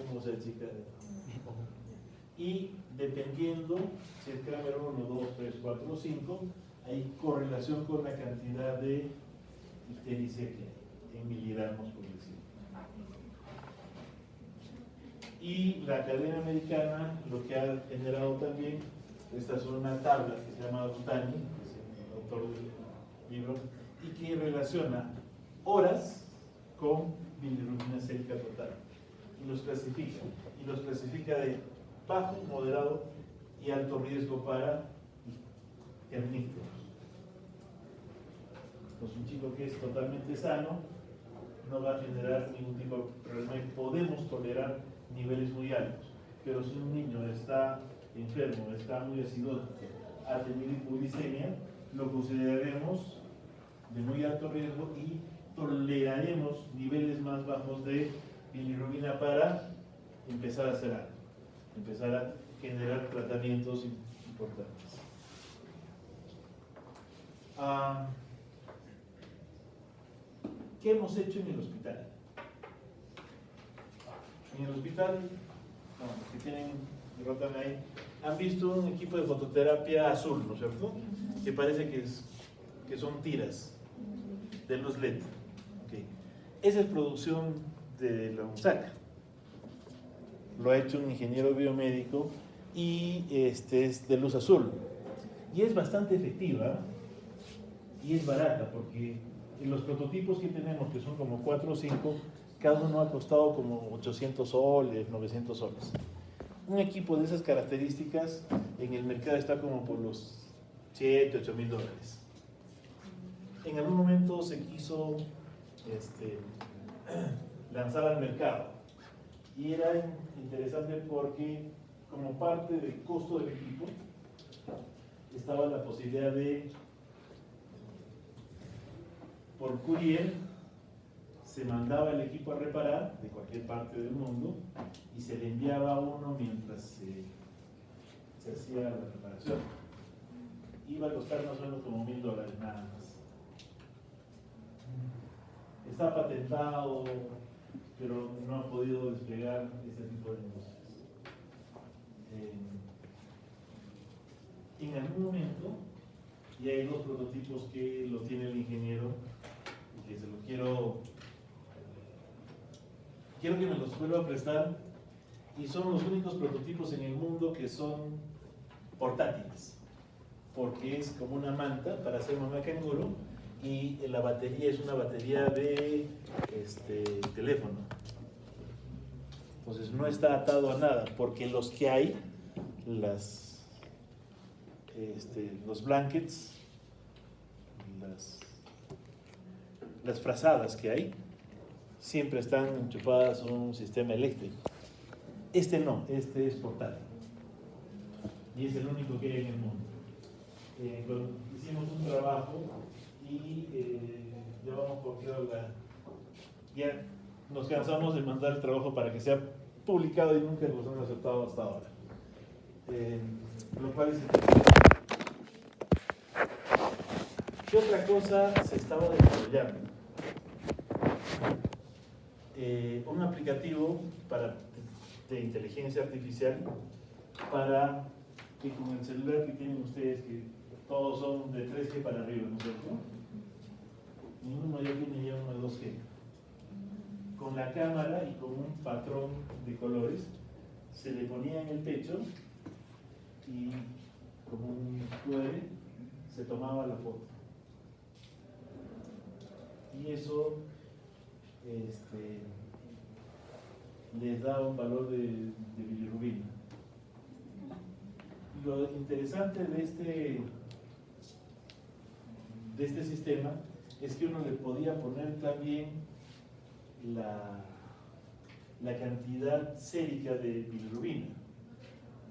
¿Cómo se chica? Y dependiendo si es Kramer 1, 2, 3, 4 o 5, hay correlación con la cantidad de ictericia que hay, en miligramos por decir. Y la Academia Americana lo que ha generado también, esta es una tabla que se llama Butani, que es el autor del libro, y que relaciona horas con bilirrubina sérica total. Y los clasifica de bajo, moderado y alto riesgo para hemípteros. Pues un chico que es totalmente sano no va a generar ningún tipo de problema y podemos tolerar niveles muy altos. Pero si un niño está enfermo, está muy acidótico, ha tenido hipoglucemia, lo consideraremos de muy alto riesgo y toleraremos niveles más bajos de bilirrubina para empezar a hacer algo, empezar a generar tratamientos importantes. ¿Qué hemos hecho en el hospital? En el hospital, los que tienen, rotan ahí, han visto un equipo de fototerapia azul, ¿no es cierto? Que parece que son tiras de luz LED. Okay. Esa es producción de la UNSAC. Lo ha hecho un ingeniero biomédico y es de luz azul. Y es bastante efectiva y es barata porque en los prototipos que tenemos, que son como 4 o 5, cada uno ha costado como 800 soles, 900 soles. Un equipo de esas características en el mercado está como por los 7, 8 mil dólares. En algún momento se quiso lanzar al mercado y era interesante porque como parte del costo del equipo estaba la posibilidad de, por courier, se mandaba el equipo a reparar de cualquier parte del mundo y se le enviaba a uno mientras se hacía la reparación. Iba a costar más o menos como $1000 nada más. Está patentado, pero no ha podido desplegar este tipo de negocios. En algún momento, y hay 2 prototipos que lo tiene el ingeniero, y que se lo quiero que me los vuelva a prestar, y son los únicos prototipos en el mundo que son portátiles, porque es como una manta para hacer mamá canguro y la batería es una batería de teléfono. Entonces no está atado a nada, porque los que hay, los blankets, las frazadas que hay, siempre están enchufadas a un sistema eléctrico. Este no, este es portátil. Y es el único que hay en el mundo. Hicimos un trabajo y ya vamos por ya nos cansamos de mandar el trabajo para que sea publicado y nunca los han aceptado hasta ahora. Lo cual es interesante. ¿Qué otra cosa se estaba desarrollando? Un aplicativo de inteligencia artificial para que con el celular que tienen ustedes, que todos son de 3G para arriba, ¿no es cierto? Ninguno ya tiene ya uno de 2G. Con la cámara y con un patrón de colores, se le ponía en el pecho y como un QR se tomaba la foto. Y eso les da un valor de bilirrubina. Lo interesante de este sistema es que uno le podía poner también la cantidad sérica de bilirrubina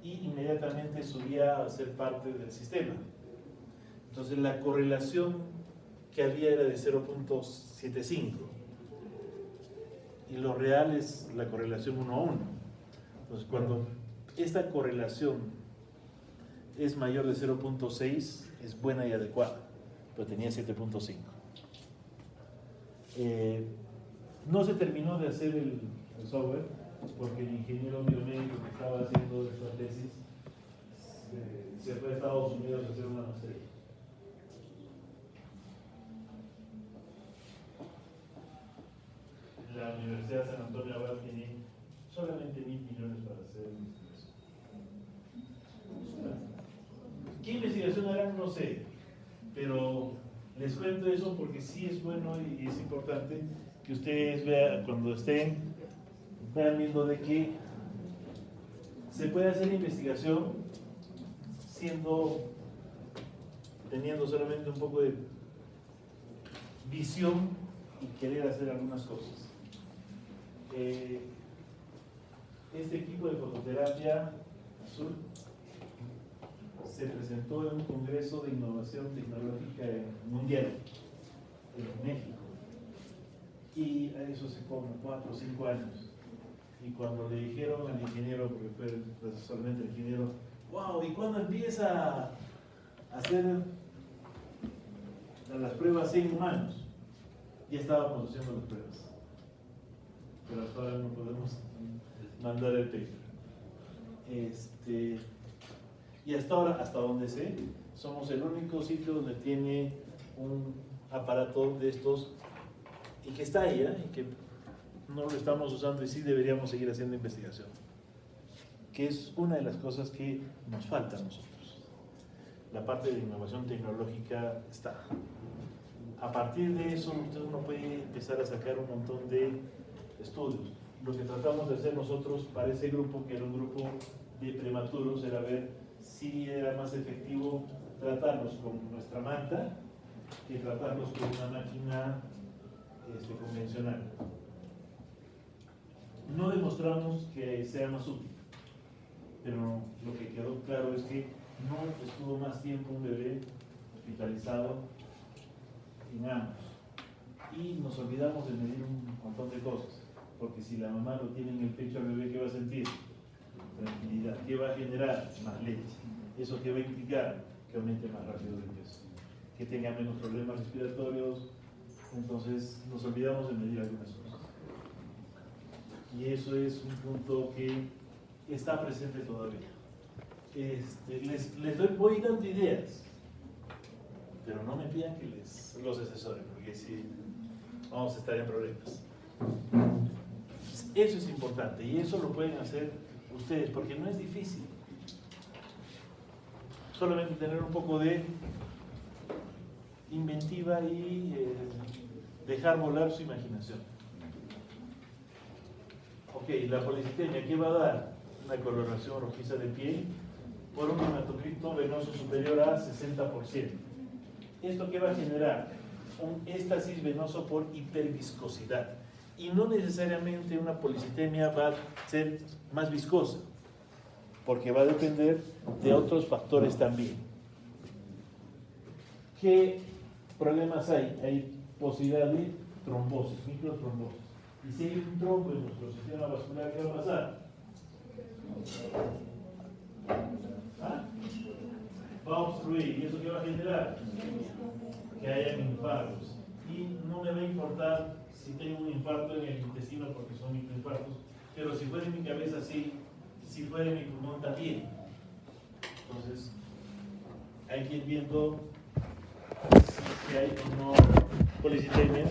y inmediatamente subía a ser parte del sistema. Entonces la correlación que había era de 0.75 y lo real es la correlación 1 a 1. Entonces cuando esta correlación es mayor de 0.6 es buena y adecuada, pero tenía 7.5. No se terminó de hacer el software porque el ingeniero biomédico que estaba haciendo esta tesis se fue a Estados Unidos a hacer una maestría. La Universidad de San Antonio Abad tiene solamente 1.000 millones para hacer investigación. ¿Qué investigación harán? No sé, pero les cuento eso porque sí es bueno y es importante que ustedes vean, cuando vean viendo de que se puede hacer investigación teniendo solamente un poco de visión y querer hacer algunas cosas. Este equipo de fototerapia azul se presentó en un congreso de innovación tecnológica mundial en México, y a eso se como 4 o 5 años. Y cuando le dijeron al ingeniero, porque fue solamente el ingeniero, wow, ¿y cuándo empieza a hacer las pruebas en humanos? Ya estábamos haciendo las pruebas, pero hasta ahora no podemos mandar el paper. Y hasta ahora, hasta donde sé, somos el único sitio donde tiene un aparato de estos y que está ahí, y que no lo estamos usando, y sí deberíamos seguir haciendo investigación, que es una de las cosas que nos falta a nosotros. La parte de innovación tecnológica está. A partir de eso, uno puede empezar a sacar un montón de estudios. Lo que tratamos de hacer nosotros para ese grupo, que era un grupo de prematuros, era ver si era más efectivo tratarlos con nuestra manta que tratarlos con una máquina convencional. No demostramos que sea más útil, pero lo que quedó claro es que no estuvo más tiempo un bebé hospitalizado en ambos. Y nos olvidamos de medir un montón de cosas, porque si la mamá lo tiene en el pecho al bebé, ¿qué va a sentir? Tranquilidad. ¿Qué va a generar? Más leche. ¿Eso qué va a implicar? Que aumente más rápido el peso, que tenga menos problemas respiratorios. Entonces nos olvidamos de medir algunas cosas. Y eso es un punto que está presente todavía. Voy dando ideas, pero no me pidan que los asesore, porque si vamos a estar en problemas. Eso es importante y eso lo pueden hacer ustedes, porque no es difícil. Solamente tener un poco de inventiva y dejar volar su imaginación. Ok, la policitemia, ¿qué va a dar? Una coloración rojiza de piel por un hematocrito venoso superior a 60%. ¿Esto qué va a generar? Un éxtasis venoso por hiperviscosidad. Y no necesariamente una policitemia va a ser más viscosa, porque va a depender de otros factores también. ¿Qué problemas hay? Hay posibilidad de trombosis, microtrombosis. Y si hay un trombo en nuestro sistema vascular, ¿qué va a pasar? Va a obstruir. ¿Y eso qué va a generar? Que haya infartos. Y no me va a importar si tengo un infarto en el intestino, porque son microinfartos, pero si fuera en mi cabeza sí, si fuera en mi pulmón también. Entonces, hay que ir viendo si hay o no policitainment